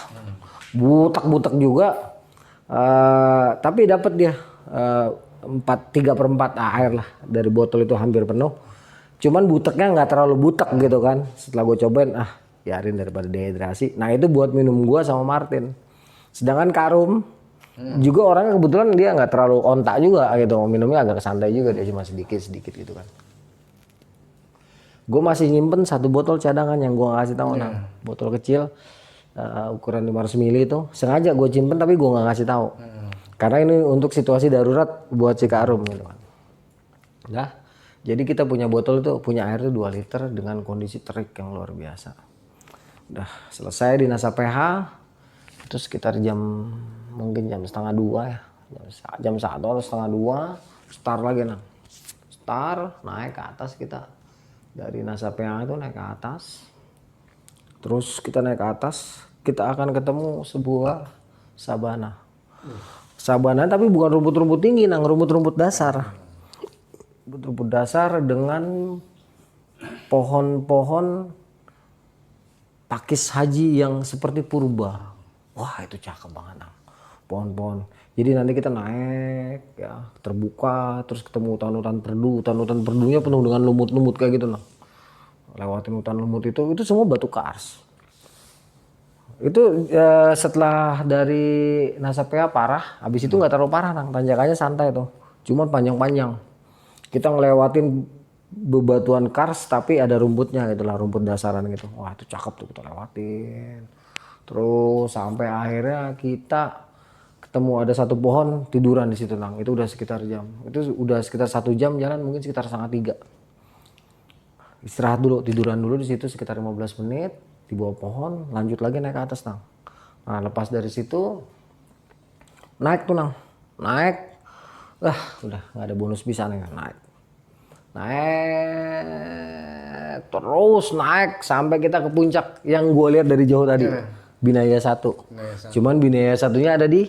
juga, tapi dapat dia 3/4 air lah dari botol itu hampir penuh. Cuman buteknya nggak terlalu butek gitu kan. Setelah gue cobain, biarin daripada dehidrasi. Nah itu buat minum gua sama Martin. Sedangkan Karum juga orangnya kebetulan dia nggak terlalu ontak juga gitu, minumnya agak santai juga, dia cuma sedikit gitu kan. Gue masih nyimpen 1 botol cadangan yang gue nggak kasih tahu nah, botol kecil ukuran 500 ml itu sengaja gue simpen tapi gue nggak ngasih tahu karena ini untuk situasi darurat buat si Kak Rum gitu kan. Nah, jadi kita punya botol itu, punya air itu 2 liter dengan kondisi terik yang luar biasa. Udah selesai di NASA PH itu sekitar mungkin jam 1:30 ya, jam 1 atau 1:30 start lagi nah. Start naik ke atas, kita dari NASA PH itu naik ke atas. Terus kita naik ke atas, kita akan ketemu sebuah sabana. Sabana tapi bukan rumput-rumput tinggi, nang rumput-rumput dasar. Rumput dasar dengan pohon-pohon pakis haji yang seperti purba. Wah, itu cakep banget nang. Pohon-pohon. Jadi nanti kita naik ya, terbuka, terus ketemu hutan-hutan perdu. Hutan-hutan perdunya penuh dengan lumut-lumut kayak gitu nang. Lewatin hutan lumut itu semua batu kars. Itu setelah dari NASA PH parah, habis itu nggak terlalu parah nang, tanjakannya santai tuh, cuma panjang-panjang. Kita ngelewatin bebatuan kars tapi ada rumputnya gitulah, rumput dasaran gitu. Wah itu cakep tuh, kita lewatin. Terus sampai akhirnya kita ketemu ada 1 pohon, tiduran di situ nang. Itu udah sekitar 1 jam jalan, mungkin sekitar 2:30. Istirahat dulu, tiduran dulu di situ sekitar 15 menit di bawah pohon, lanjut lagi naik ke atas nang. Nah lepas dari situ naik tuh Nang, naik, udah nggak ada bonus bisa nih, naik terus naik sampai kita ke puncak yang gue lihat dari jauh tadi, Binaya 1. Cuman Binaya 1-nya ada di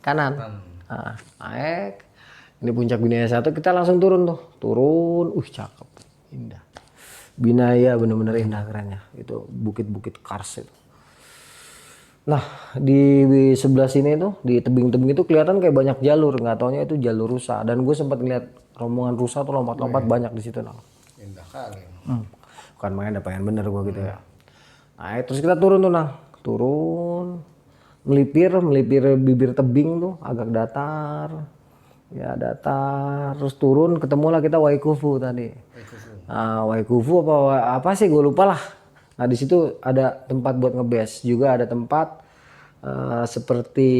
kanan. Nah, naik, ini puncak Binaya 1, kita langsung turun, cakep, indah. Binaya bener-bener indah kerennya, itu bukit-bukit kars itu. Nah di sebelah sini tuh di tebing-tebing itu kelihatan kayak banyak jalur, nggak taunya itu jalur rusa, dan gue sempat ngeliat rombongan rusa tuh lompat-lompat banyak di situ Nang. Indah kali. Bukan main, ada pengen bener gue gitu ya. Nah terus kita turun tuh Nang, melipir bibir tebing tuh agak datar, terus turun ketemulah kita Waikufu tadi. Nah, Waikufu apa sih gue lupa lah. Nah di situ ada tempat buat ngebase, juga ada tempat seperti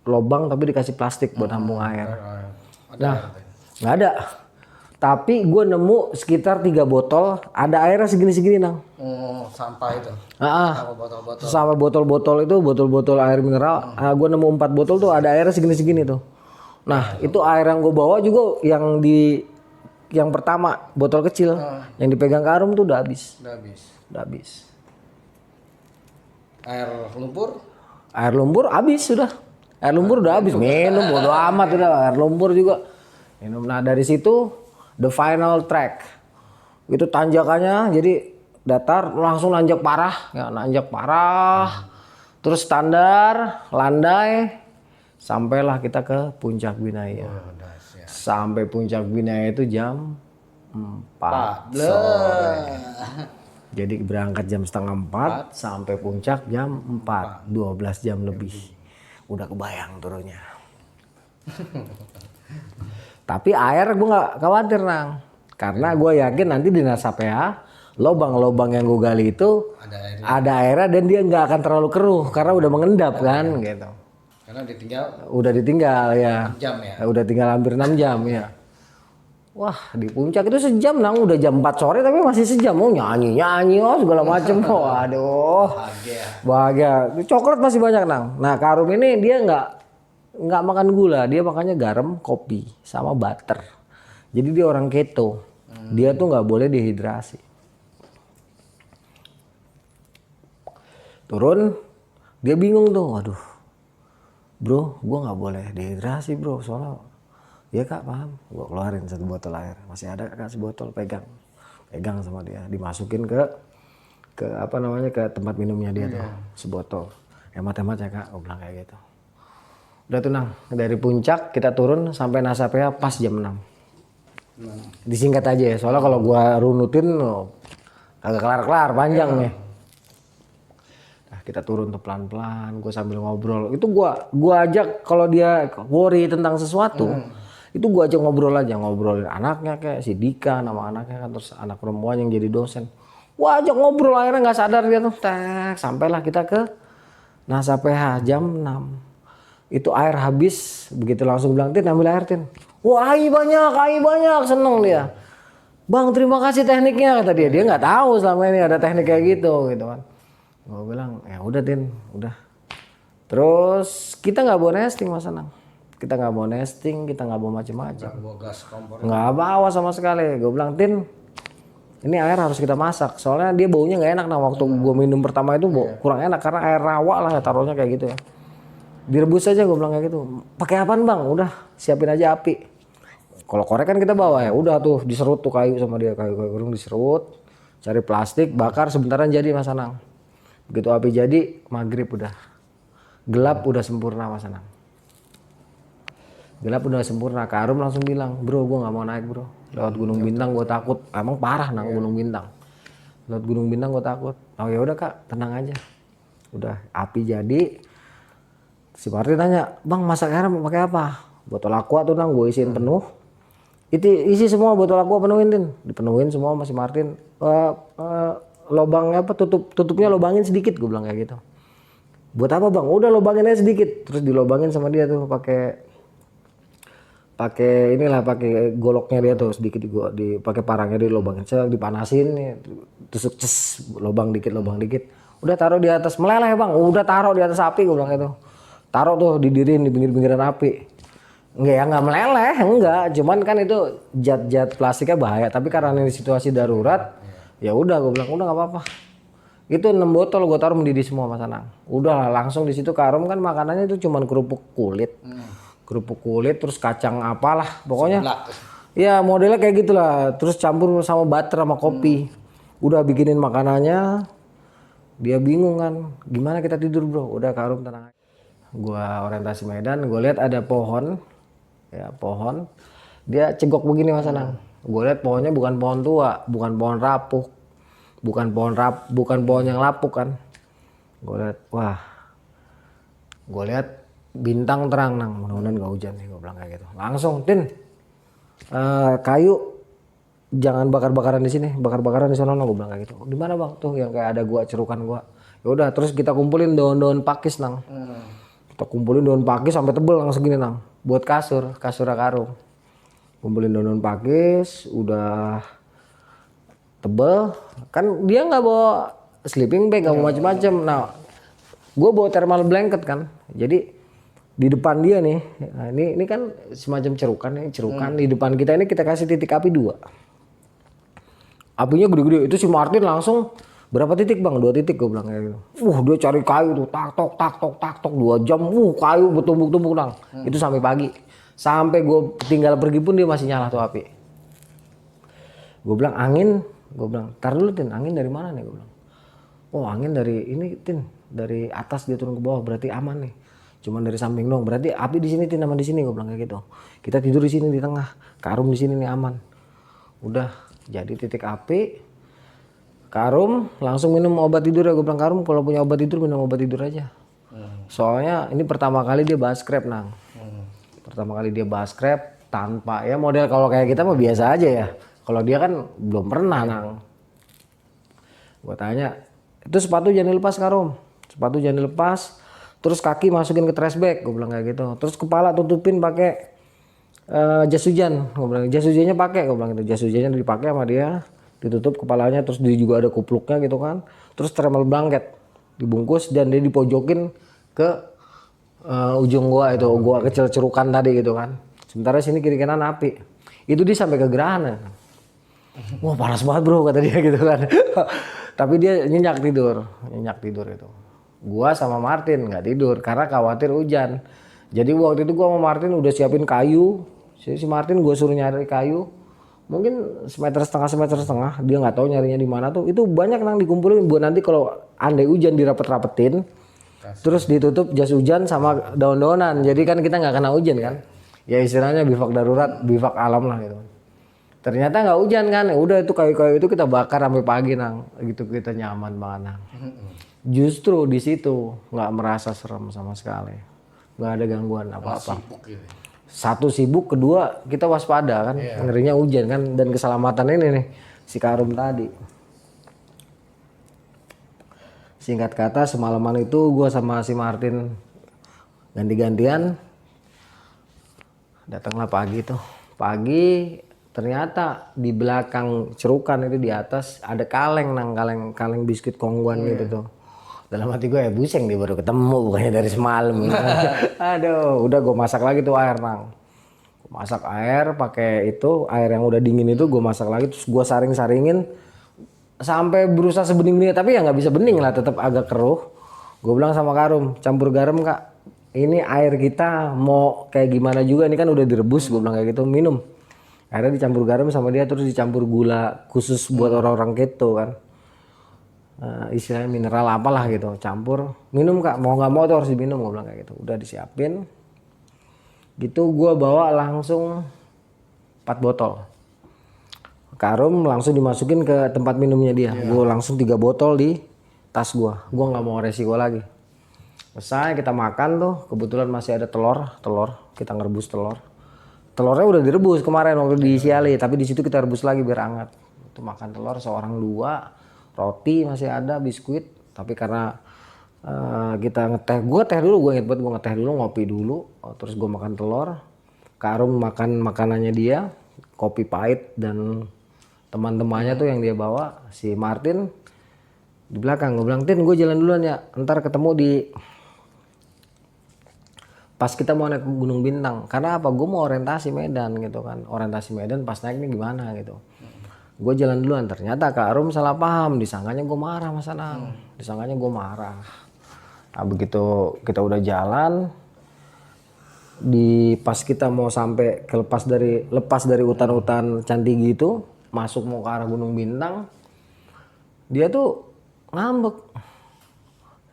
lobang tapi dikasih plastik buat tampung air. Nah nggak ada, tapi gue nemu sekitar 3 botol, ada airnya segini-segini Nang. Sampah itu. Sama Botol-botol. sama botol-botol itu, botol-botol air mineral. Gue nemu 4 botol tuh, ada airnya segini-segini tuh. Nah itu air yang gue bawa juga yang pertama botol kecil, yang dipegang Karum tuh udah habis. Udah habis. Air lumpur? Air lumpur habis sudah. Air lumpur udah habis, minum bodo amat udah, air lumpur juga minum. Nah dari situ the final track itu tanjakannya jadi datar, langsung nanjak parah, terus standar landai, sampailah kita ke puncak Binaya. Sampai puncak Binaya itu jam 4 sore. Jadi berangkat jam setengah 4 sampai puncak jam 4, 12 jam lebih. Udah kebayang turunnya. Tapi air gue nggak khawatir Nang, karena gue yakin nanti di Nasapea lobang-lobang yang gue gali itu ada airnya dan dia nggak akan terlalu keruh karena udah mengendap kan gitu. Karena udah ditinggal ya. 6 jam ya. Udah tinggal hampir 6 jam ya. Wah di puncak itu sejam Nang, udah jam 4 sore tapi masih sejam. Nyanyi segala macem. Waduh. Bahagia. Coklat masih banyak Nang. Nah Karum ini dia nggak makan gula, dia makannya garam, kopi sama butter. Jadi dia orang keto. Dia tuh nggak boleh dehidrasi. Turun, dia bingung tuh, waduh. Bro, gue nggak boleh dehidrasi bro, soalnya ya kak paham. Gue keluarin 1 botol air, masih ada kak sebotol, pegang sama dia, dimasukin ke tempat minumnya dia tuh, sebotol. Hemat ya kak, gue bilang kayak gitu. Udah tuh Nang, dari puncak kita turun sampai Nasapea pas jam 6. Disingkat aja ya, soalnya kalau gue runutin kagak kelar panjang nih. Kita turun tuh pelan-pelan, gue sambil ngobrol. Itu gue ajak kalau dia worry tentang sesuatu, itu gue ajak ngobrolin anaknya kayak si Dika, nama anaknya kan, terus anak perempuan yang jadi dosen. Gue ajak ngobrol, akhirnya nggak sadar dia tuh, sampailah kita ke Nasapea jam 6. Itu air habis, begitu langsung bilang Tin ambil air Tin. Wah air banyak, seneng dia. Bang terima kasih tekniknya kata dia nggak tahu selama ini ada teknik kayak gitu kan. Gue bilang ya udah Tin, udah. Terus kita nggak bawa nesting Mas Anang. Kita nggak bawa nesting, kita nggak bawa macam-macam. Nggak bawa sama sekali. Gue bilang Tin, ini air harus kita masak. Soalnya dia baunya nggak enak. Nah waktu gue minum pertama itu kurang enak karena air rawa lah taruhnya kayak gitu ya. Direbus aja gue bilang kayak gitu. Pakai apaan bang? Udah siapin aja api. Kalau korek kan kita bawa ya. Udah tuh diserut tuh kayu sama dia, kayu gurung diserut. Cari plastik, bakar sebentaran jadi Mas Anang. Begitu api jadi, maghrib udah gelap, udah sempurna Mas Anang. Gelap udah sempurna. Karum langsung bilang, bro gue nggak mau naik bro. Lewat Gunung Bintang gue takut. Emang parah Nang Gunung Bintang. Lewat Gunung Bintang gue takut. Oh ya udah kak, tenang aja. Udah api jadi. Si Martin tanya, bang masak air pakai apa? Botol aqua tuh Nang, gue isiin penuh. Isi semua botol aqua penuhin Tin. Dipenuhin semua sama si Martin. Lobangnya apa tutupnya lobangin sedikit gue bilang kayak gitu. Buat apa bang? Udah lobangin aja sedikit. Terus dilobangin sama dia tuh pakai goloknya dia tuh sedikit pakai parangnya dia lobangin. Dipanasin nih, tusuk lobang dikit. Udah taruh di atas meleleh bang. Udah taruh di atas api gue bilang gitu. taruh tuh didirin di pinggir-pinggiran api. Enggak ya, nggak meleleh, enggak. Cuman kan itu zat-zat plastiknya bahaya. Tapi karena ini situasi darurat, ya udah gue bilang udah nggak apa-apa. Itu 6 botol gue taruh mendidih semua Mas Anang. Udah langsung di situ Karum kan makanannya itu cuman kerupuk kulit. Kerupuk kulit terus kacang apalah pokoknya. Ya modelnya kayak gitulah. Terus campur sama butter sama kopi. Udah bikinin makanannya. Dia bingung kan. Gimana kita tidur bro? Udah Karum tenang aja. Gua orientasi Medan, gue lihat ada pohon. Ya pohon. Dia cegok begini Mas Anang. Gue lihat pohonnya bukan pohon tua, bukan pohon rapuh. Bukan pohon yang lapuk kan. Gue lihat, wah. Gue lihat bintang terang nang, mudah-mudahan gak hujan nih, gue bilang kayak gitu. Langsung, Tin. Kayu jangan bakar-bakaran di sini, bakar-bakaran di sana, gue bilang kayak gitu. Di mana bang? Tuh yang kayak ada gua cerukan gua. Ya udah, terus kita kumpulin daun-daun pakis nang. Kita kumpulin daun pakis sampai tebel nang segini nang. Buat kasur Karum. Kumpulin daun-daun pakis, udah tebel. Kan dia nggak bawa sleeping bag, nggak bawa macem-macem. Nah, gue bawa thermal blanket kan. Jadi di depan dia nih, nah ini kan semacam cerukan nih, di depan kita ini kita kasih titik api 2. Apinya gede-gede, itu si Martin langsung berapa titik bang? 2 titik gue bilang kayak gitu. Dia cari kayu tuh, tak tok 2 jam, kayu bertumbuk-tumbuk nang. Itu sampai pagi, sampai gue tinggal pergi pun dia masih nyala tuh api. Gue bilang angin, gue bilang tar dulu Tin, angin dari mana nih gue bilang. Oh angin dari ini Tin, dari atas dia turun ke bawah, berarti aman nih. Cuman dari samping dong, berarti api di sini Tin, aman di sini gue bilang kayak gitu. Kita tidur di sini di tengah, Karum di sini nih aman. Udah jadi titik api. Karum langsung minum obat tidur ya, gue bilang Karum kalau punya obat tidur minum obat tidur aja. Soalnya ini pertama kali dia bahas scrap nang. Pertama kali dia bahas scrap tanpa ya model kalau kayak kita mah biasa aja ya. Kalau dia kan belum pernah nang. Gue tanya, itu sepatu jangan dilepas Karum. Sepatu jangan dilepas. Terus kaki masukin ke trash bag, gue bilang kayak gitu. Terus kepala tutupin pakai jas hujan, gue bilang. Jas hujannya pakai, gue bilang gitu. Jas hujannya dipakai sama dia, ditutup kepalanya. Terus dia juga ada kupluknya gitu kan. Terus thermal blanket dibungkus dan dia dipojokin ke ujung gua kecil cerukan tadi gitu kan. Sementara sini kiri kanan api. Itu dia sampai kegerahan. Wah panas banget bro kata dia gitu kan. Tapi dia nyenyak tidur itu. Gua sama Martin nggak tidur karena khawatir hujan. Jadi waktu itu gua sama Martin udah siapin kayu. Si Martin gua suruh nyari kayu. Mungkin semeter setengah. Dia nggak tahu nyarinya di mana tuh. Itu banyak nang dikumpulin buat nanti kalau andai hujan dirapet-rapetin. Terus ditutup jas hujan sama daun-daunan. Jadi kan kita nggak kena hujan kan. Ya istilahnya bivak darurat, bivak alam lah gitu. Ternyata nggak hujan kan. Ya udah itu kayu-kayu itu kita bakar sampai pagi nang. Gitu kita nyaman banget nang. Justru di situ nggak merasa serem sama sekali, nggak ada gangguan apa-apa. Satu sibuk, kedua kita waspada kan, ngerinya hujan kan, dan keselamatan ini nih si Karum tadi. Singkat kata semalaman itu gue sama si Martin ganti-gantian, datanglah pagi tuh. Pagi ternyata di belakang cerukan itu di atas ada kaleng nang, kaleng biskuit kongguan gitu tuh. Dalam hati gue ya buseng dia baru ketemu bukannya dari semalam. Aduh, udah gue masak lagi tuh air nang. Gue masak air pakai itu air yang udah dingin itu gue masak lagi terus gue saring-saringin sampai berusaha sebening-beningnya tapi ya nggak bisa bening lah tetap agak keruh. Gue bilang sama Karum campur garam kak. Ini air kita mau kayak gimana juga ini kan udah direbus gue bilang kayak gitu minum. Akhirnya dicampur garam sama dia terus dicampur gula khusus buat orang-orang keto kan. Istilahnya mineral apalah gitu campur minum kak mau nggak mau tuh harus diminum gue bilang kayak gitu udah disiapin gitu gue bawa langsung 4 botol Karum langsung dimasukin ke tempat minumnya dia gue langsung 3 botol di tas gue nggak mau resiko lagi selesai kita makan tuh kebetulan masih ada telur kita ngerebus telurnya udah direbus kemarin waktu di Siali tapi di situ kita rebus lagi biar hangat itu makan telur seorang 2 roti masih ada, biskuit. Tapi karena kita ngeteh, gue teh dulu, gue inget banget gue ngeteh dulu, ngopi dulu. Terus gue makan telur. Karum makan makanannya dia, kopi pahit dan teman-temannya tuh yang dia bawa. Si Martin di belakang, gue bilang Tin gue jalan duluan ya, ntar ketemu di pas kita mau naik ke Gunung Bintang. Karena apa? Gue mau orientasi Medan gitu kan. Orientasi Medan pas naik nih gimana gitu. Gue jalan duluan, ternyata Kak Arum salah paham, disangkanya gue marah Mas Anang. Disangkanya gue marah. Nah, begitu kita udah jalan, pas kita mau sampai lepas dari hutan-hutan Candigi itu, masuk mau ke arah Gunung Bintang, dia tuh ngambek.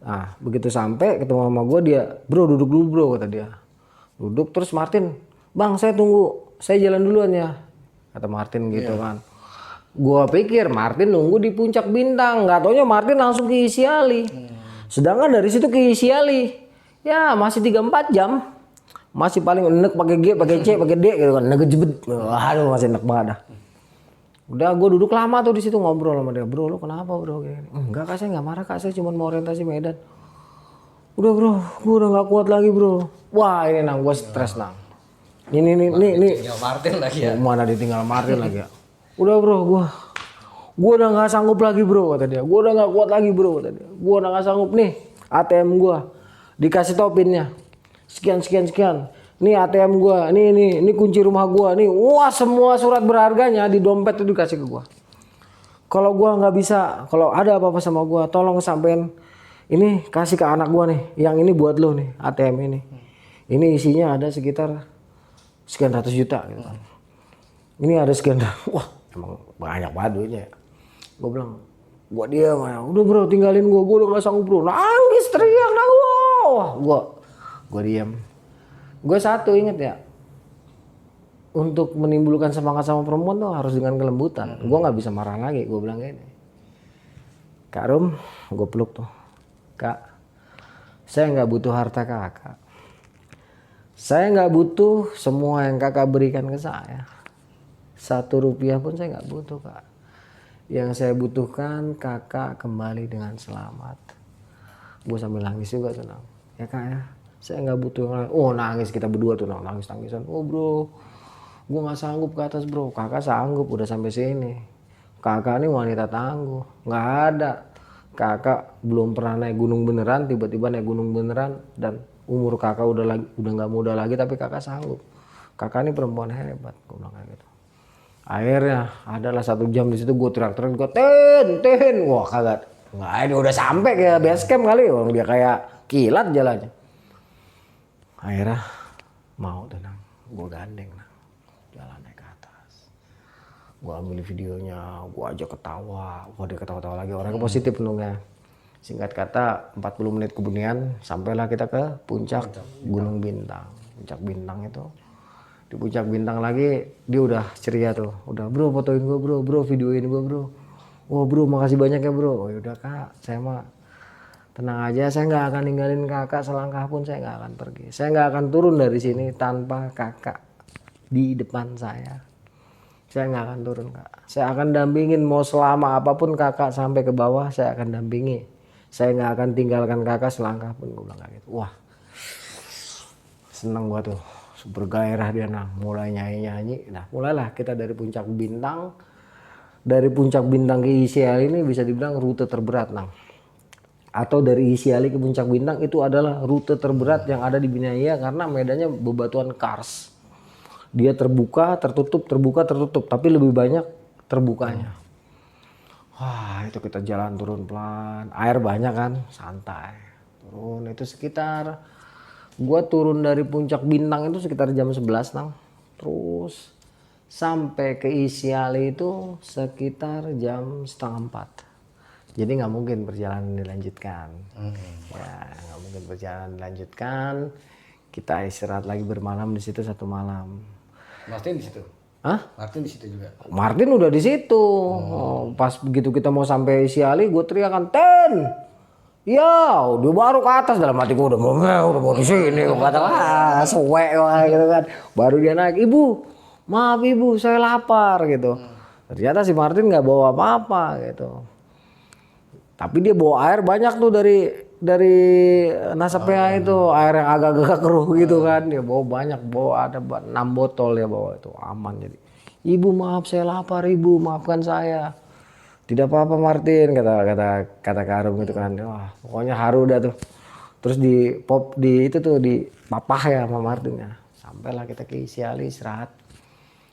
Nah, begitu sampai ketemu sama gue, dia, bro duduk dulu bro, kata dia. Duduk, terus Martin, bang saya tunggu, saya jalan duluan ya, kata Martin gitu kan. Gua pikir Martin nunggu di puncak Bintang, nggak taunya Martin langsung ke Isiali. Sedangkan dari situ ke Isiali, ya masih 3-4 jam. Masih paling enek pakai G, pakai C, pakai D gitu kan, enek jebet. Aduh masih enek banget dah. Udah gue duduk lama tuh di situ ngobrol sama dia. Bro, lu kenapa bro? Gini. Enggak kak, saya nggak marah kak, saya cuma mau orientasi Medan. Udah bro, gue udah nggak kuat lagi bro. Wah ini nang, gue stres nang. Ini. Tinggal Martin lagi ya. Mana ditinggal Martin lagi ya. Udah bro, gue udah nggak sanggup lagi bro, kata dia. Gue udah nggak kuat lagi bro, kata dia. Gue udah nggak sanggup nih. ATM gue dikasih tau pinnya. Sekian. Nih ATM gue, ini kunci rumah gue nih. Wah semua surat berharganya di dompet itu dikasih ke gue. Kalau gue nggak bisa, kalau ada apa-apa sama gue, tolong sampein ini kasih ke anak gue nih. Yang ini buat lo nih ATM ini. Ini isinya ada sekitar sekian ratus juta gitu kan. Ini ada sekian, wah emang banyak banget duitnya ya. Gue bilang, gue diam ya. Udah bro tinggalin gue udah gak sanggup bro. Nangis teriak wah gue diam. Gue satu inget ya, untuk menimbulkan semangat sama perempuan tuh harus dengan kelembutan. Gue nggak bisa marah lagi. Gue bilang gini, Kak Rum, gue peluk tuh, Kak, saya nggak butuh harta kakak. Saya nggak butuh semua yang kakak berikan ke saya. 1 rupiah pun saya nggak butuh kak. Yang saya butuhkan kakak kembali dengan selamat. Gue sambil nangis juga tuh nang. Ya kak ya, saya nggak butuh. Oh nangis kita berdua tuh nang, nangisan. Oh bro, gue nggak sanggup ke atas bro. Kakak sanggup udah sampai sini. Kakak ini wanita tangguh, nggak ada. Kakak belum pernah naik gunung beneran, tiba-tiba naik gunung beneran dan umur kakak udah nggak muda lagi tapi kakak sanggup. Kakak ini perempuan hebat, gue bilang kayak gitu. Akhirnya adalah 1 jam di situ gue teriak-teriak, gue ten, wah kagak, nggak ini udah sampai ke base camp kali, orang dia kayak kilat jalannya. Akhirnya mau tenang, gue gandeng nang, jalan naik ke atas, gue ambil videonya, gue ajak ketawa, wah dia ketawa-tawa lagi, orangnya positif nungnya. Singkat kata 40 menit kemudian sampailah kita ke puncak Gunung Bintang. Puncak Bintang itu, di puncak Bintang lagi dia udah ceria tuh, udah bro fotoin gue bro videoin gue bro. Oh bro makasih banyak ya bro. Oh yaudah kak, saya mah tenang aja, saya nggak akan ninggalin kakak selangkah pun, saya nggak akan pergi. Saya nggak akan turun dari sini tanpa kakak di depan saya. Saya nggak akan turun kak. Saya akan dampingin mau selama apapun kakak sampai ke bawah, saya akan dampingi. Saya nggak akan tinggalkan kakak selangkah pun, gue bilang kayak gitu. Wah seneng gua tuh, super gairah dia nang, mulai nyanyi. Nah mulailah kita dari puncak Bintang. Dari puncak Bintang ke Isiali ini bisa dibilang rute terberat nang. Atau dari Isiali ke puncak Bintang itu adalah rute terberat yang ada di Binaya karena medannya bebatuan kars. Dia terbuka, tertutup, terbuka, tertutup, tapi lebih banyak terbukanya. Wah itu kita jalan turun pelan, air banyak kan, santai. Turun itu sekitar, gua turun dari puncak Bintang itu sekitar jam 11 nang. Terus sampai ke Isiali itu sekitar jam 3:30. Jadi nggak mungkin perjalanan dilanjutkan. Ya nggak mungkin perjalanan dilanjutkan. Kita istirahat lagi bermalam di situ 1 malam. Martin di situ. Hah? Martin di situ juga. Martin udah di situ. Pas begitu kita mau sampai Isiali, gue teriakan ten. Ya, udah baru ke atas, dalam hati gue udah mau di sini. Gue kata suwe gitu kan. Baru dia naik, ibu, maaf ibu, saya lapar gitu. Ternyata si Martin nggak bawa apa-apa gitu. Tapi dia bawa air banyak tuh dari Nasapea itu, air yang agak-agak keruh gitu kan. Dia bawa banyak, bawa ada 6 botol dia bawa, itu aman. Jadi ibu maaf saya lapar ibu, maafkan saya. Tidak apa-apa Martin, kata Karum gitu kan. Wah pokoknya haru dah tuh. Terus di pop di itu tuh di papah ya sama Martin ya. Sampailah kita ke Isiali istirahat.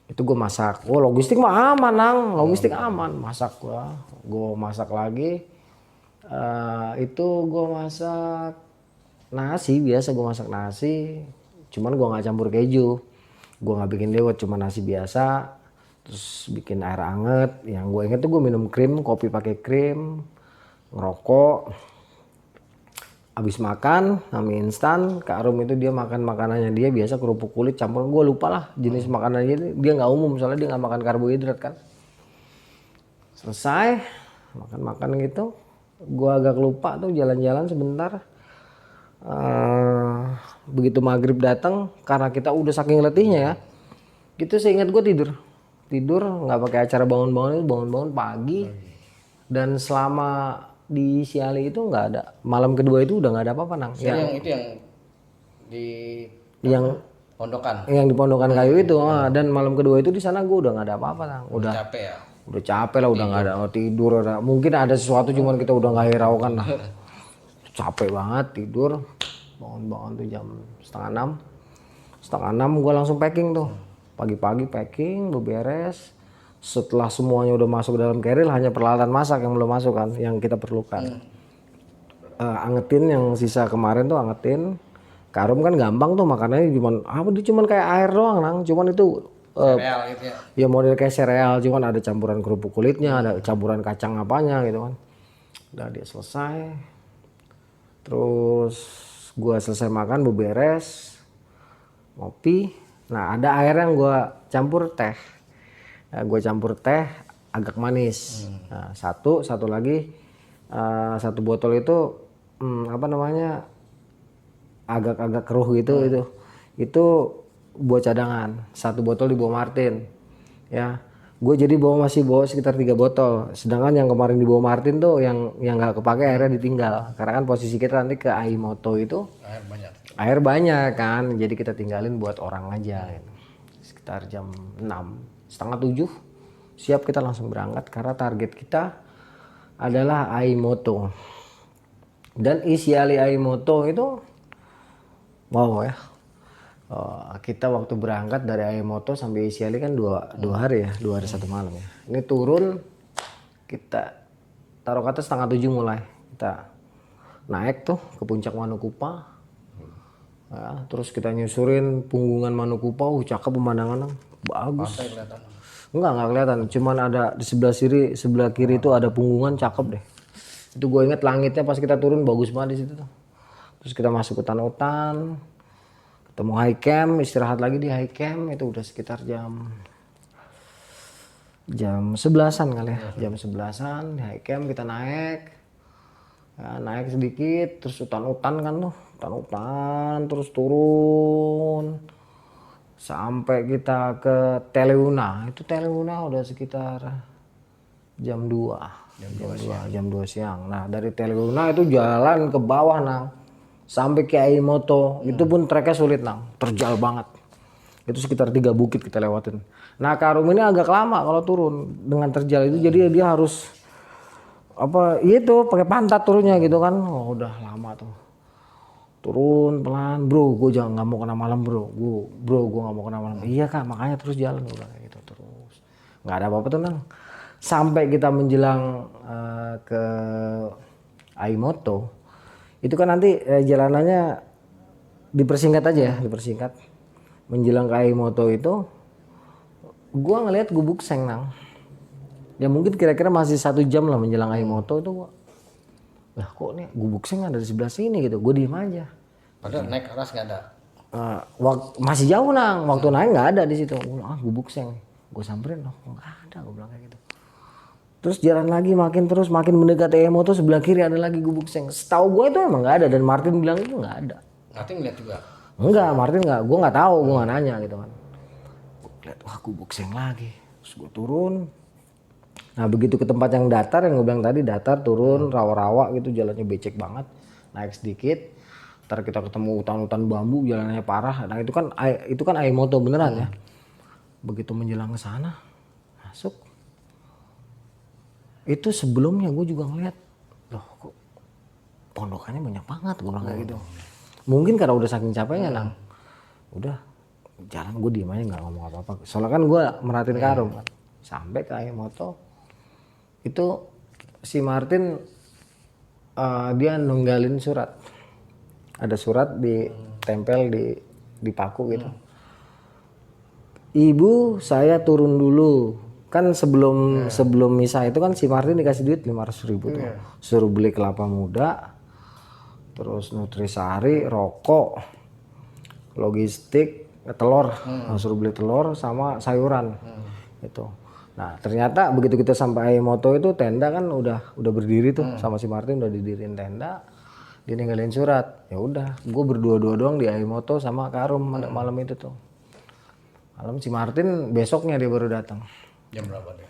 Itu gue masak. Oh logistik mah aman nang, logistik aman. Masak gue masak lagi. Itu gue masak nasi biasa, gue masak nasi. Cuman gue nggak campur keju. Gue nggak bikin dewet, cuma nasi biasa. Terus bikin air anget. Yang gue inget tuh gue minum krim, kopi pakai krim, ngerokok. Habis makan mie instan, Kak Rum itu dia makan makanannya dia biasa kerupuk kulit campur, gue lupa lah jenis makanannya dia nggak umum soalnya dia nggak makan karbohidrat kan. Selesai makan gitu, gue agak lupa tuh jalan-jalan sebentar. Begitu maghrib datang karena kita udah saking letihnya ya, gitu seingat gue tidur nggak pakai acara bangun-bangun pagi. Dan selama di Siali itu nggak ada, malam kedua itu udah nggak ada apa-apa nang. Yang itu yang di Yang pondokan. yang di pondokan kayu itu, dan malam kedua itu di sana gue udah nggak ada apa-apa nang. Udah Capek ya. udah capek lah, udah nggak ada tidur, mungkin ada sesuatu cuman kita udah nggak hiraukan lah. Capek banget tidur, bangun tuh jam setengah enam gue langsung packing tuh, pagi-pagi packing beberes. Setelah semuanya udah masuk dalam keril, hanya peralatan masak yang belum masuk kan, yang kita perlukan. Angetin yang sisa kemarin tuh angetin. Karum kan gampang tuh makanannya, cuman kayak air doang nang, cuman itu Sereal gitu ya. ya model kayak sereal, cuman ada campuran kerupuk kulitnya, ada campuran kacang apanya gitu kan. Udah dia selesai, terus gua selesai makan beberes, ngopi. Nah ada air yang gua campur teh. Gue campur teh agak manis. Nah, satu lagi satu botol itu apa namanya agak keruh gitu itu buat cadangan. Satu botol dibawa Martin ya. Gue jadi masih bawa sekitar 3 botol. Sedangkan yang kemarin dibawa Martin tuh yang nggak kepake airnya ditinggal. Karena kan posisi kita nanti ke Aimoto itu air banyak kan. Jadi kita tinggalin buat orang aja gitu. Sekitar jam 6, setengah 7 siap kita langsung berangkat karena target kita adalah Aimoto. Dan Isiali Aimoto itu wow ya. Kita waktu berangkat dari Aimoto sampai Isiali kan dua hari ya, 2 hari 1 malam ya. Ini turun kita taruh kata setengah 7 mulai kita naik tuh ke puncak Manukupa. Ya, terus kita nyusurin punggungan Manukupa, cakep pemandangan, bagus. Enggak kelihatan, cuman ada di sebelah kiri itu ada punggungan cakep deh. Itu gue inget langitnya pas kita turun bagus banget di situ tuh. Terus kita masuk hutan-hutan, ketemu high camp, istirahat lagi di high camp. Itu udah sekitar jam 11-an kali ya, jam 11-an di high camp kita naik. Ya, naik sedikit, terus hutan-hutan kan tuh, hutan-hutan terus turun sampai kita ke Teleuna. Itu Teleuna udah sekitar jam 2 siang. Nah dari Teleuna itu jalan ke bawah nang sampai ke Aimoto. Itu pun treknya sulit nang, terjal banget. Itu sekitar 3 bukit kita lewatin. Nah Karum ini agak lama kalau turun dengan terjal itu, jadi dia harus pakai pantat turunnya gitu kan. Udah lama tuh turun pelan, bro gue nggak mau kena malam bro, gue nggak mau kena malam. Iya kak, makanya terus jalan udah gitu terus, nggak ada apa-apa tuh nang. Sampai kita menjelang ke Aimoto itu kan nanti jalanannya dipersingkat aja ya, menjelang ke Aimoto itu gue ngeliat Gubuk Seng nang. Ya mungkin kira-kira masih 1 jam lah menjelang Aimoto itu gua. Lah kok nih Gubuk Seng ada di sebelah sini gitu. Gue diem aja. Padahal naik ke atas nggak ada. Masih jauh nang. Waktu naik nggak ada di situ. Gubuk Seng. Gue samperin loh. Nggak ada, gue bilang kayak gitu. Terus jalan lagi makin mendekati Aimoto, sebelah kiri ada lagi Gubuk Seng. Setahu gue itu emang nggak ada, dan Martin bilang itu nggak ada. Nanti ngeliat juga. Enggak, Martin nggak. Gue nggak tahu. Gue nggak nanya gitu kan. Gue lihat Gubuk Seng lagi. Terus gue turun. Nah begitu ke tempat yang datar, yang gue bilang tadi datar, turun rawa-rawa gitu, jalannya becek banget, naik sedikit, ntar kita ketemu hutan-hutan bambu, jalannya parah. Nah itu kan Aimoto beneran ya. Begitu menjelang ke sana, masuk, itu sebelumnya gue juga ngeliat, loh kok pondokannya banyak banget, gue bilang kayak gitu. Mungkin karena udah saking capeknya nang, udah jalan gue diem aja nggak ngomong apa-apa. Soalnya kan gue merhatiin Karum kan. Sampai ke Ayumoto itu si Martin dia nunggalin surat. Ada surat ditempel di paku gitu. Ibu, saya turun dulu. Kan sebelum misa itu kan si Martin dikasih duit 500.000 tuh. Suruh beli kelapa muda, terus nutrisari, rokok, logistik, telur. Suruh beli telur sama sayuran. Itu. Nah, ternyata begitu kita sampai Ayumoto itu tenda kan udah berdiri tuh sama si Martin udah didiriin tenda. Dia ninggalin surat. Ya udah, gue berdua-dua doang di Ayumoto sama Karum malam itu tuh. Malam si Martin besoknya dia baru datang. Jam berapa dia?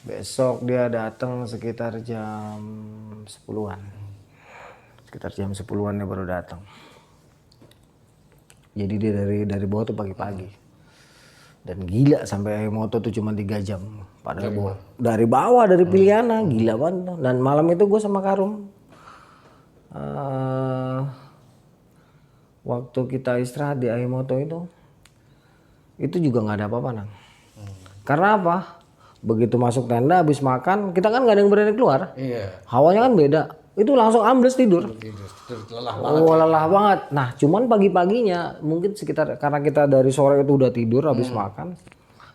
Besok dia datang sekitar jam 10-an. Sekitar jam 10-an dia baru datang. Jadi dia dari bawah tuh pagi-pagi. Dan gila sampai Ayumoto tuh cuma 3 jam. Padahal dari bawah dari Piliana gila banget. Dan malam itu gue sama Karum waktu kita istirahat di Ayumoto itu juga nggak ada apa-apa nang. Karena apa? Begitu masuk tenda habis makan kita kan nggak ada yang berani keluar. Iya. Hawanya kan beda. Itu langsung ambles tidur. Lelah banget. Lelah banget. Nah cuman pagi-paginya mungkin sekitar karena kita dari sore itu udah tidur habis makan.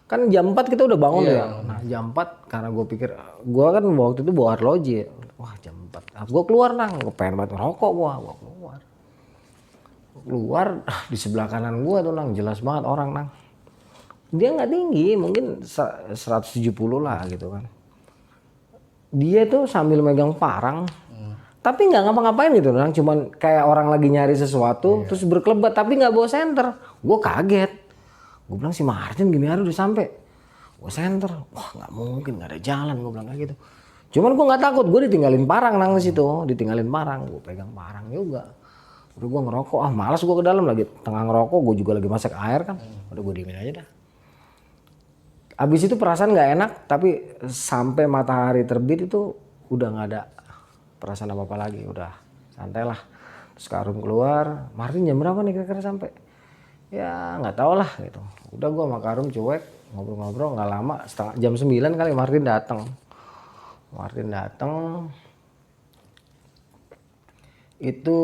Kan jam 4 kita udah bangun ya. Nah jam 4 karena gue pikir gue kan waktu itu bawa arloji. Wah jam 4. Gue keluar nang. Gue pengen banget ngerokok gue keluar di sebelah kanan gue tuh nang jelas banget orang nang. Dia nggak tinggi, mungkin 170 lah gitu kan. Dia tuh sambil megang parang, tapi nggak ngapa-ngapain gitu, nang. Cuman kayak orang lagi nyari sesuatu, terus berkelebat, tapi nggak bawa senter. Gue kaget. Gue bilang si Martin gini hari udah sampai. Gue senter, wah nggak mungkin, nggak ada jalan. Gue bilang kayak gitu. Cuman gue nggak takut, gue ditinggalin parang nang di situ, ditinggalin parang, gue pegang parang juga. Udah gue ngerokok, malas gue ke dalam lagi tengah ngerokok, gue juga lagi masak air kan, udah gue diemin aja dah. Abis itu perasaan nggak enak, tapi sampai matahari terbit itu udah nggak ada perasaan apa-apa lagi, udah santai lah. Terus Karum keluar, Martin jam berapa nih kira-kira sampai? Ya nggak tahu lah gitu. Udah gue sama Karum cuek, ngobrol-ngobrol nggak lama, jam 9 kali Martin datang. Itu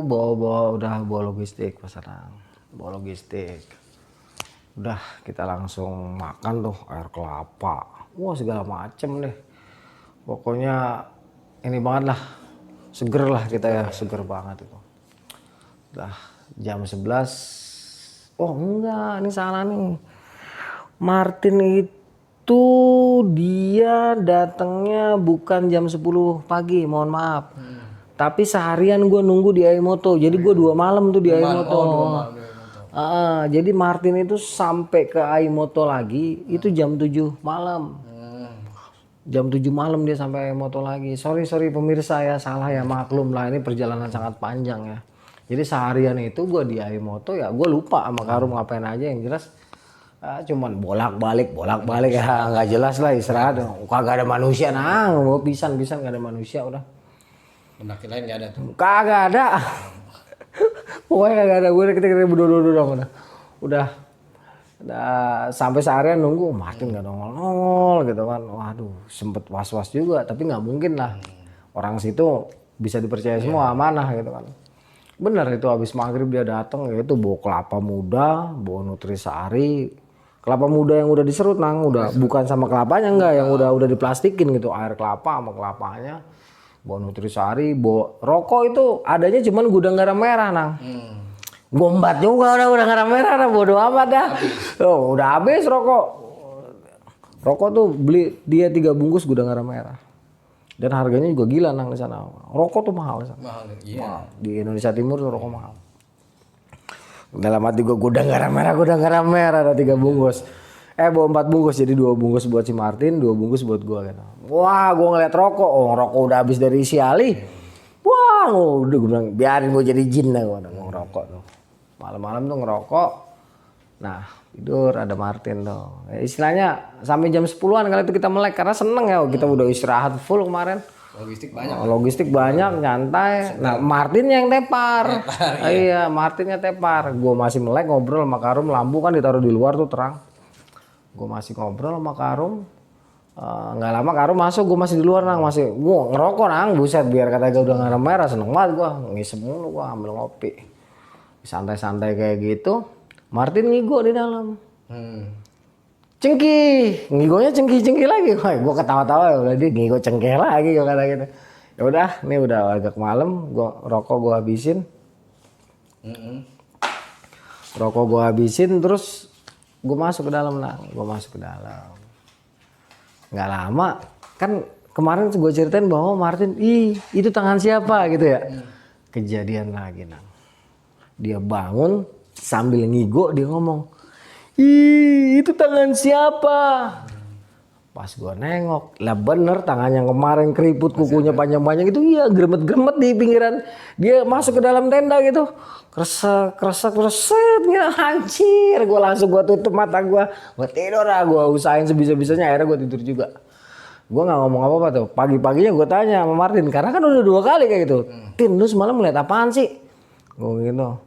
udah bawa logistik pasaran, bawa logistik. Udah kita langsung makan tuh air kelapa, wah segala macem deh. Pokoknya ini banget lah, seger lah kita ya, seger banget itu. Udah jam 11, oh enggak ini salah nih. Martin itu dia datangnya bukan jam 10 pagi, mohon maaf. Tapi seharian gue nunggu di Ayumoto, jadi gue 2 malam tuh di Ayumoto. Jadi Martin itu sampai ke Ayumoto lagi itu jam 7 malam. Jam 7 malam dia sampai Ayumoto lagi. Sorry pemirsa ya, salah ya, maklum lah, ini perjalanan sangat panjang ya. Jadi seharian itu gue di Ayumoto ya, gue lupa sama Karum ngapain aja, yang jelas cuman bolak-balik ya, nggak jelas lah istirahat. Kagak ada manusia nang, mau pisan nggak ada manusia udah. Pendaki lain nggak ada tuh? Kagak ada. Pokoknya kagak ada, gue kita berdua udah sampai seharian nunggu Martin nggak nongol gitu kan. Waduh sempet was-was juga, tapi nggak mungkin lah orang situ bisa dipercaya semua, amanah gitu kan. Bener itu habis maghrib dia datang ya, itu bawa kelapa muda, bawa nutrisari, kelapa muda yang udah diserut nang, udah bukan sama kelapanya enggak, yang udah diplastikin gitu, air kelapa sama kelapanya. Bawa nutrisari, bawa rokok itu adanya cuman gudang garam merah nang. Gombat juga udah garam merah, bodo amat dah. Oh, udah habis rokok. Rokok tuh beli dia 3 bungkus gudang garam merah. Dan harganya juga gila nang di sana. Rokok tuh mahal. Mahal. Di Indonesia Timur tuh rokok mahal. Dalam hati gue gudang garam merah ada 3 bungkus. Bawa 4 bungkus, jadi 2 bungkus buat si Martin, 2 bungkus buat gue gitu. Wah, gue ngeliat rokok, rokok udah habis dari si Ali. Wah, udah gue bilang biarin gue jadi jin dah, gue ngerokok tuh. Malam-malam tuh ngerokok. Nah, tidur ada Martin tuh. Istilahnya sampai jam 10-an kali itu kita melek karena seneng ya, kita udah istirahat full kemarin. Logistik banyak, nyantai. Nah, Martin yang tepar. Iya, Martinnya tepar. Gue masih melek ngobrol sama Karum, lampu kan ditaruh di luar tuh terang. Gue masih ngobrol sama Karum. Nggak lama Karum masuk, gue masih di luar nang, masih gue ngerokok nang, buset biar kata gue udah ngarep merah, seneng banget gue, ngisep mulu gue ambil ngopi. Santai-santai kayak gitu, Martin ngigo di dalam. Cengkih, ngigonya cengkih lagi, gue ketawa-tawa udah dia ngigo cengkih lagi gue kata gitu. Ya udah, ini udah agak malam, gue rokok gue habisin. Rokok gue habisin terus gue masuk ke dalam nang, gue masuk ke dalam. Nggak lama, kan kemarin gue ceritain bahwa Martin, itu tangan siapa gitu ya. Kejadian lagi nang, dia bangun sambil ngigo dia ngomong, itu tangan siapa? Pas gue nengok, lah bener tangan yang kemarin keriput kukunya panjang-panjang itu iya gremet-gremet di pinggiran. Dia masuk ke dalam tenda gitu, kresek gitu, hancur. Gue langsung gue tutup mata gue tidur lah, gue usahain sebisa-bisanya, akhirnya gue tidur juga. Gue nggak ngomong apa-apa tuh. Pagi-paginya gue tanya sama Martin, karena kan udah 2 kali kayak gitu. Tin, lu semalam ngeliat apaan sih? Gue gitu.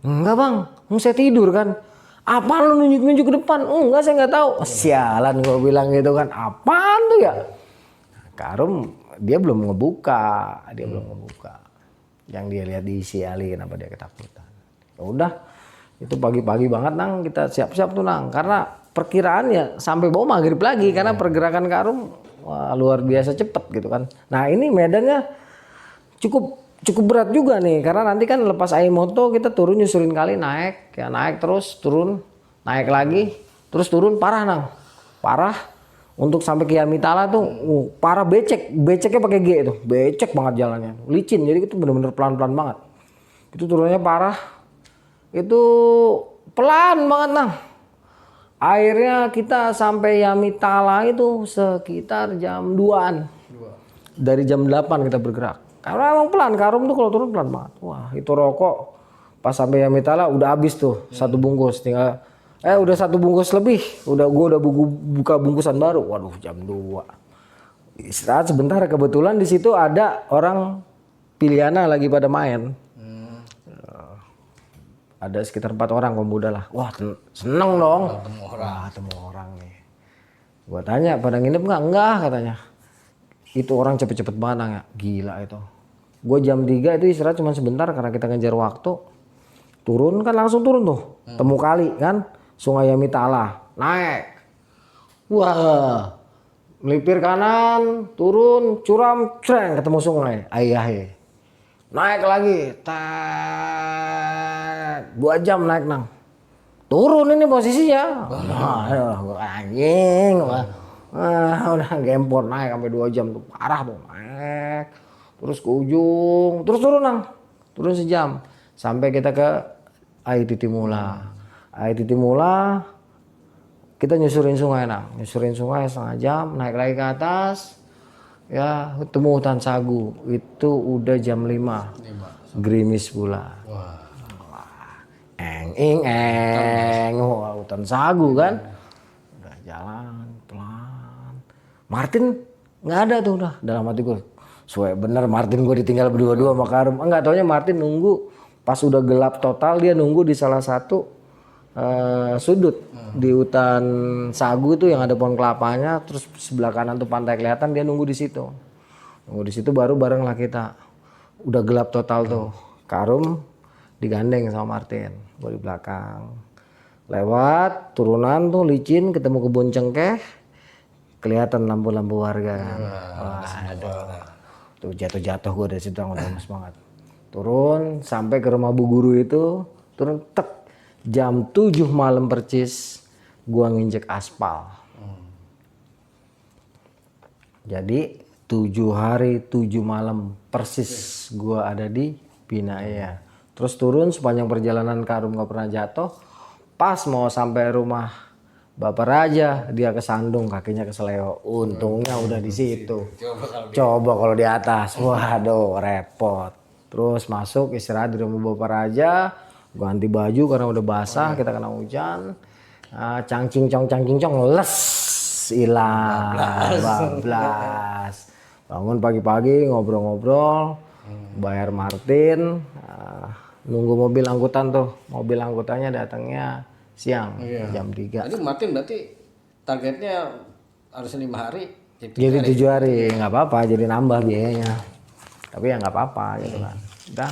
Enggak bang, saya tidur kan. Apaan lu nunjuk-nunjuk ke depan? Enggak, saya nggak tahu. Sialan gue bilang gitu kan. Apaan tuh ya? Karum dia belum ngebuka, Yang dia lihat disialin apa dia ketakutan. Ya udah, itu pagi-pagi banget nang kita siap-siap tuh nang. Karena perkiraan ya sampai bawah maghrib lagi karena pergerakan Karum luar biasa cepet gitu kan. Nah ini medannya cukup berat juga nih karena nanti kan lepas Aimoto kita turun nyusurin kali naik terus turun naik lagi terus turun parah nang, parah untuk sampai ke Yamitala tuh parah, beceknya pakai G itu, becek banget jalannya, licin, jadi itu bener-bener pelan-pelan banget, itu turunnya parah, itu pelan banget nang. Akhirnya kita sampai Yamitala itu sekitar jam 2-an. Dari jam 8 kita bergerak. Karena emang pelan, Karum tuh kalau turun pelan banget. Wah, itu rokok pas sampai Yamitala udah habis tuh 1 bungkus, tinggal udah 1 bungkus lebih. Gua udah buka bungkusan baru. Waduh, jam 2. Istirahat sebentar, kebetulan di situ ada orang Piliana lagi pada main. Ada sekitar 4 orang pemuda lah. Wah, seneng dong. Temu orang nih. Gua tanya, pada nginep nggak? Enggak katanya. Itu orang cepet-cepet banget ya. Gila itu. Gue jam 3 itu istirahat cuma sebentar karena kita ngejar waktu. Turun kan langsung turun tuh. Temu kali kan. Sungai Yamitala. Naik. Wah. Melipir kanan. Turun. Curam. Creng. Ketemu sungai. Ayahe. Naik lagi. 2 jam naik nang. Turun ini posisinya. Gue anjing. Udah gempor naik sampai 2 jam tuh parah tuh, naik terus ke ujung terus turun nang, turun sejam sampai kita ke Aititimula. Kita nyusurin sungai nang, setengah jam, naik lagi ke atas ya, ketemu hutan sagu itu udah jam 5 gerimis pula. Hutan sagu kan, udah jalan pelan. Martin nggak ada tuh, udah dalam hati gue suwe bener Martin gue ditinggal berdua-dua sama Karum. Enggak taunya Martin nunggu pas udah gelap total, dia nunggu di salah satu sudut di hutan sagu tuh yang ada pohon kelapanya, terus sebelah kanan tuh pantai kelihatan, dia nunggu di situ baru bareng lah kita. Udah gelap total tuh, Karum digandeng sama Martin, gue di belakang. Lewat turunan tuh licin, ketemu kebun cengkeh, kelihatan lampu-lampu warga kan. Tuh jatuh gue dari situ udah lemes banget. Turun sampai ke rumah Bu Guru itu, turun jam 7 malam percis gue nginjek aspal. Jadi 7 hari 7 malam persis gue ada di Binaya. Terus turun sepanjang perjalanan Karum gak pernah jatuh. Pas mau sampai rumah Bapak Raja, dia kesandung, kakinya keseleo. Untungnya udah di situ. Coba kalau di atas, waduh repot. Terus masuk istirahat di rumah Bapak Raja, ganti baju karena udah basah, kita kena hujan. Cangcing cong les, hilang, bablas. Bangun pagi-pagi ngobrol-ngobrol, bayar Martin, nunggu mobil angkutan tuh. Mobil angkutannya datangnya siang, jam 3. Jadi Martin berarti targetnya harus 5 hari. Jadi 7 hari, nggak apa-apa, jadi nambah biayanya. Tapi ya nggak apa-apa gitu kan. Udah,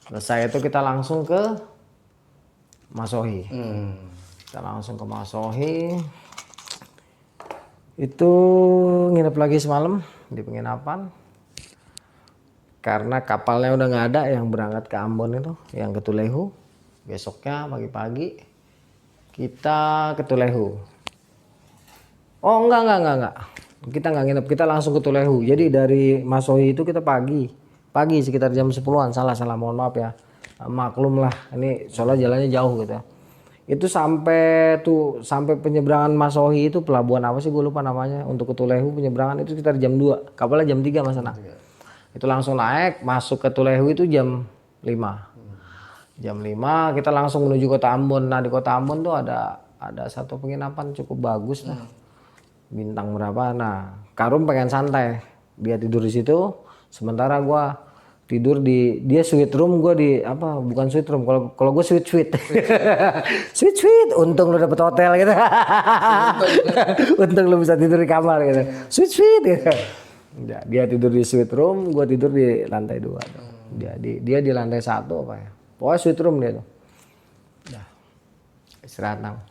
selesai itu kita langsung ke Masohi. Kita langsung ke Masohi. Itu nginep lagi semalam di penginapan. Karena kapalnya udah nggak ada yang berangkat ke Ambon itu, yang ke Tulehu. Besoknya pagi-pagi kita ke Tulehu. Oh enggak. Kita nggak nginep, kita langsung ke Tulehu. Jadi dari Masohi itu kita pagi sekitar jam 10-an. Salah, mohon maaf ya. Maklum lah, ini soalnya jalannya jauh gitu ya. Itu sampai penyeberangan Masohi itu pelabuhan apa sih gue lupa namanya, untuk ke Tulehu penyeberangan itu sekitar jam 2. Kapalnya jam 3 Mas Ana. Itu langsung naik masuk ke Tulehu itu jam 5. Jam 5 kita langsung menuju kota Ambon. Nah, di kota Ambon tuh ada satu penginapan cukup bagus lah. Bintang berapa? Nah, Karum pengen santai. Dia tidur di situ, sementara gua tidur di dia suite room, gua di apa? Bukan suite room. Kalau gua suite. Suite. Untung lu dapet hotel gitu. Untung lu bisa tidur di kamar gitu. Suite gitu. Dia tidur di suite room, gua tidur di lantai 2 tuh. Dia di lantai 1 apa ya? Pokoknya suite room dia tuh. Udah. Istirahat nang.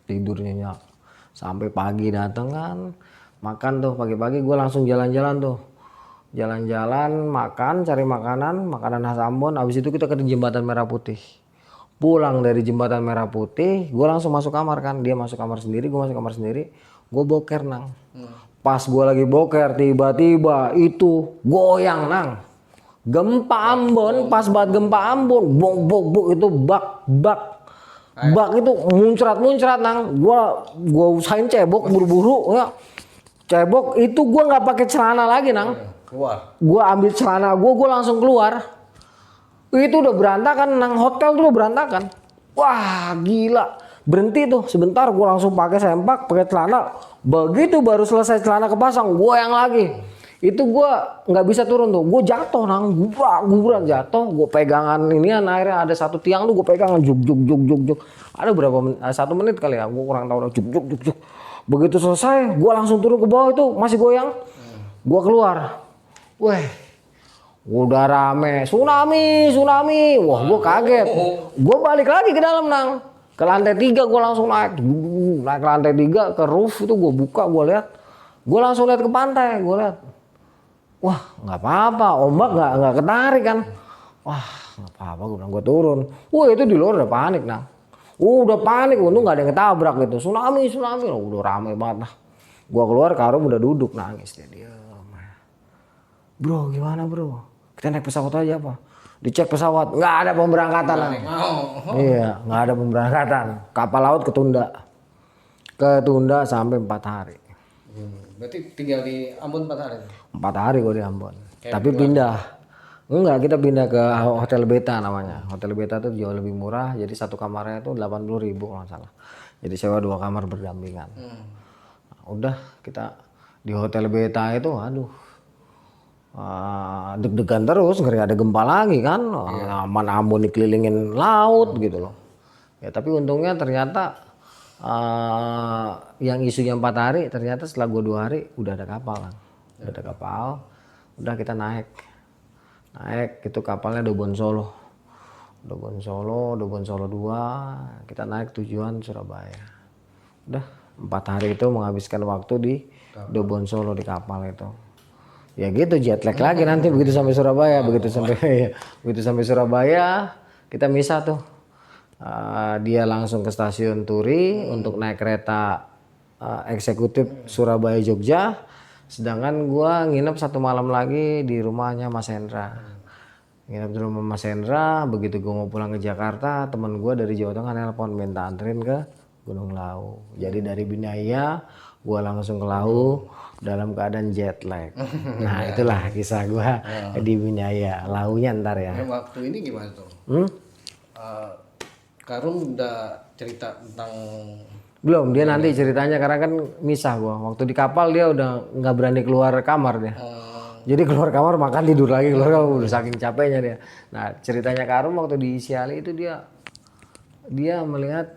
Tidur nyenyak. Sampai pagi datang kan, makan tuh pagi-pagi gue langsung jalan-jalan tuh. Jalan-jalan, makan, cari makanan khas Ambon. Abis itu kita ke Jembatan Merah Putih. Pulang dari Jembatan Merah Putih, gue langsung masuk kamar kan. Dia masuk kamar sendiri, gue masuk kamar sendiri. Gue boker nang. Pas gue lagi boker, tiba-tiba itu goyang nang. Gempa Ambon, pas banget gempa Ambon, bok itu bak itu muncrat nang. Gua usahain cebok buru-buru ya. Cebok itu gua nggak pakai celana lagi nang. Keluar. Gua ambil celana gua langsung keluar. Itu udah berantakan nang, hotel tuh udah berantakan. Wah gila. Berhenti tuh sebentar, gua langsung pakai sempak, pakai celana. Begitu baru selesai celana kepasang, goyang lagi. Itu gua nggak bisa turun tuh, gue jatuh nang, gubrak jatuh, gue pegangan inian, akhirnya ada satu tiang tuh gue pegangan juk. Ada berapa menit, 1 menit kali ya, gue kurang tahu, juk. Begitu selesai, gue langsung turun ke bawah itu masih goyang, gue keluar, udah rame, tsunami, wah gue kaget, gue balik lagi ke dalam nang, ke lantai 3 gue langsung naik ke lantai 3 ke roof itu gue buka, gue lihat, gue langsung lihat ke pantai, gue lihat. Wah nggak apa-apa, ombak nggak ketarik kan. Wah nggak apa-apa, gue bilang gue turun. Wah itu di luar udah panik nang. Udah panik, untung nggak ada yang ketabrak gitu. Tsunami, udah rame banget lah. Gue keluar, Karum udah duduk nangis dia diam. Bro gimana bro? Kita naik pesawat aja apa? Dicek pesawat, nggak ada pemberangkatan. Iya nggak ada pemberangkatan. Kapal laut ketunda sampai 4 hari. Berarti tinggal di Ambon 4 hari? 4 hari gue di Ambon. Tapi pindah. Enggak, kita pindah ke Hotel Beta namanya. Hotel Beta tuh jauh lebih murah. Jadi satu kamarnya tuh 80.000 kalau nggak salah. Jadi sewa 2 kamar berdampingan. Nah, udah kita di Hotel Beta itu aduh. Deg-degan terus, ngeri ada gempa lagi kan. Aman Ambon dikelilingin laut gitu loh. Ya tapi untungnya ternyata yang isunya 4 hari, ternyata setelah gue 2 hari udah ada kapal kan. Udah ada kapal, udah kita naik itu kapalnya Dobon Solo 2, kita naik tujuan Surabaya. Udah 4 hari itu menghabiskan waktu di Dobon Solo di kapal itu. Ya gitu jet lag lagi nanti begitu sampai Surabaya, begitu sampai Surabaya kita misah tuh. Dia langsung ke stasiun Turi untuk naik kereta eksekutif Surabaya Jogja, sedangkan gua nginep 1 malam lagi di rumahnya Mas Hendra. Nginep di rumah Mas Hendra, begitu gua mau pulang ke Jakarta, temen gua dari Jawa Tengah nelpon minta anterin ke Gunung Lawu. Jadi dari Binaya gua langsung ke Lawu dalam keadaan jet lag. Nah itulah kisah gua di Binaya. Launya ntar ya. Waktu ini gimana tuh? Karum udah cerita tentang Belum, dia nanti ceritanya karena kan misah gua. Waktu di kapal dia udah nggak berani keluar kamar dia. Jadi keluar kamar makan tidur lagi, keluar kamar udah saking capeknya dia. Nah ceritanya Karum waktu di Siali itu dia melihat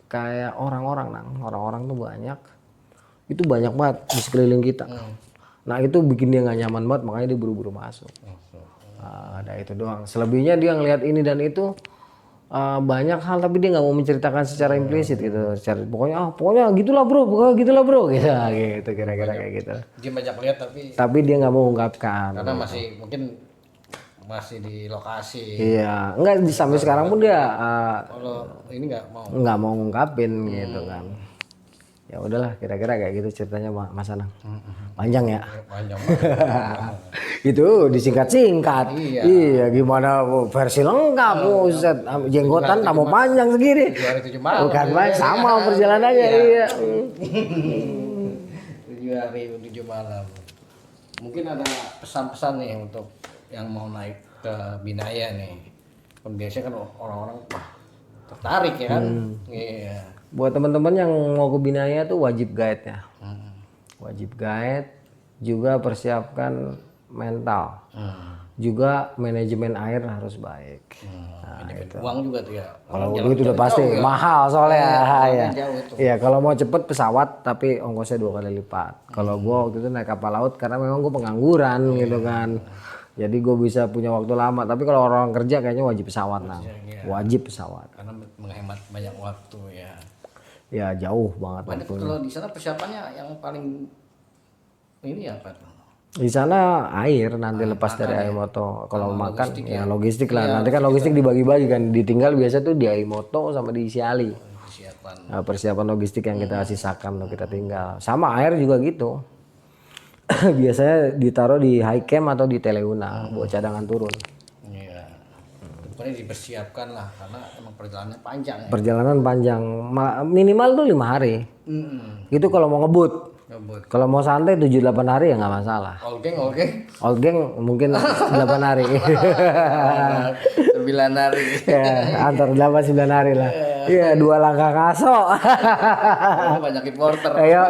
kayak orang-orang tuh banyak. Itu banyak banget di sekeliling kita. Nah itu bikin dia nggak nyaman banget, makanya dia buru-buru masuk. Nah, ada itu doang. Selebihnya dia ngelihat ini dan itu banyak hal tapi dia nggak mau menceritakan secara implisit gitu. Pokoknya gitulah bro, gitu kira-kira kayak gitu. Dia banyak lihat Tapi dia nggak mau ungkapkan. karena masih di lokasi. Iya, enggak sampai sekarang pun dia Kalau ini nggak mau ngungkapin gitu kan. Ya udahlah, kira-kira kayak gitu ceritanya Mas Anang. Panjang ya. Panjang Itu disingkat-singkat. Iya, gimana versi lengkap Ustaz. Jenggotan tamu panjang segini. 7 hari 7 malam. Bukan main sama perjalanannya. Iya. 7 hari 7 malam. Mungkin ada pesan-pesan nih untuk yang mau naik ke Binaya nih. Kan biasanya kan orang-orang tertarik ya kan. Iya. Buat teman-teman yang mau ke Binaya tuh wajib guide ya. Wajib guide, juga persiapkan mental. Juga manajemen air harus baik. Uang juga tuh ya. Kalau itu udah pasti mahal soalnya. Iya, kalau mau cepet pesawat tapi ongkosnya 2 kali lipat. Kalau gua waktu itu naik kapal laut karena memang gua pengangguran gitu kan. Jadi gue bisa punya waktu lama. Tapi kalau orang kerja kayaknya wajib pesawat nah. Wajib pesawat. Karena menghemat banyak waktu ya. Ya jauh banget. Kalau di sana persiapannya yang paling ini apa tuh? Di sana air nanti lepas dari Aimoto. Kalau makan logistik lah. Nanti kan logistik dibagi-bagi kan. Ditinggal biasa tuh di Aimoto sama di Siali. Persiapan logistik yang kita sisakan tuh kita tinggal. Sama air juga gitu. Biasanya ditaruh di high camp atau di Teleuna buat cadangan turun. Iya. Pokoknya dipersiapkan lah karena emang perjalanannya panjang ya. Perjalanan panjang. Minimal tuh 5 hari. Itu kalau mau ngebut. Kalau mau santai 7-8 hari ya nggak masalah. All geng mungkin 8 hari. 9 hari. Ya, antar 8-9 hari lah. Iya, 2 langkah kaso. Banyak importer. Iya.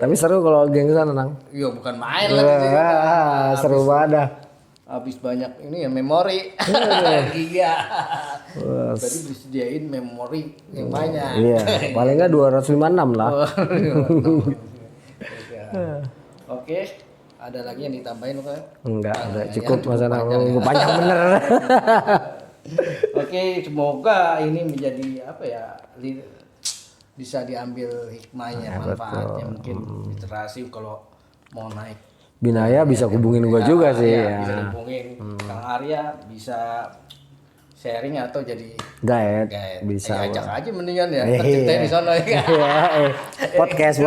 Tapi seru kalau geng sana nang. Iya bukan main lah. Seru banget. Habis banyak ini ya memori. Iya. Tadi disediain memori yang banyak. Iya, paling nggak 256 lah. Oke, ada lagi yang ditambahin kan? Enggak, udah cukup Mas Anang. Panjang bener. Oke, semoga ini menjadi apa ya? Bisa diambil hikmahnya, manfaatnya, mungkin literasi kalau mau naik Binaya bisa hubungin gua juga sih ya. Bisa hubungin Kang Arya, bisa sharing atau jadi guide. Bisa ajak aja mendingan ya ceritain di sana ya. Podcast.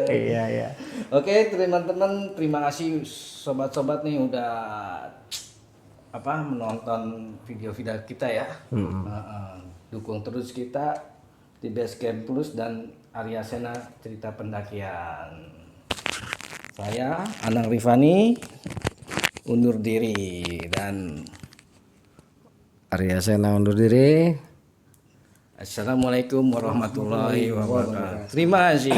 Iya. Oke, teman-teman, terima kasih sobat-sobat nih udah menonton video-video kita ya. Dukung terus kita di Basecamp Plus dan Arya Sena Cerita Pendakian. Saya Anang Rifani undur diri dan Arya Sena undur diri. Assalamualaikum warahmatullahi wabarakatuh. Terima kasih.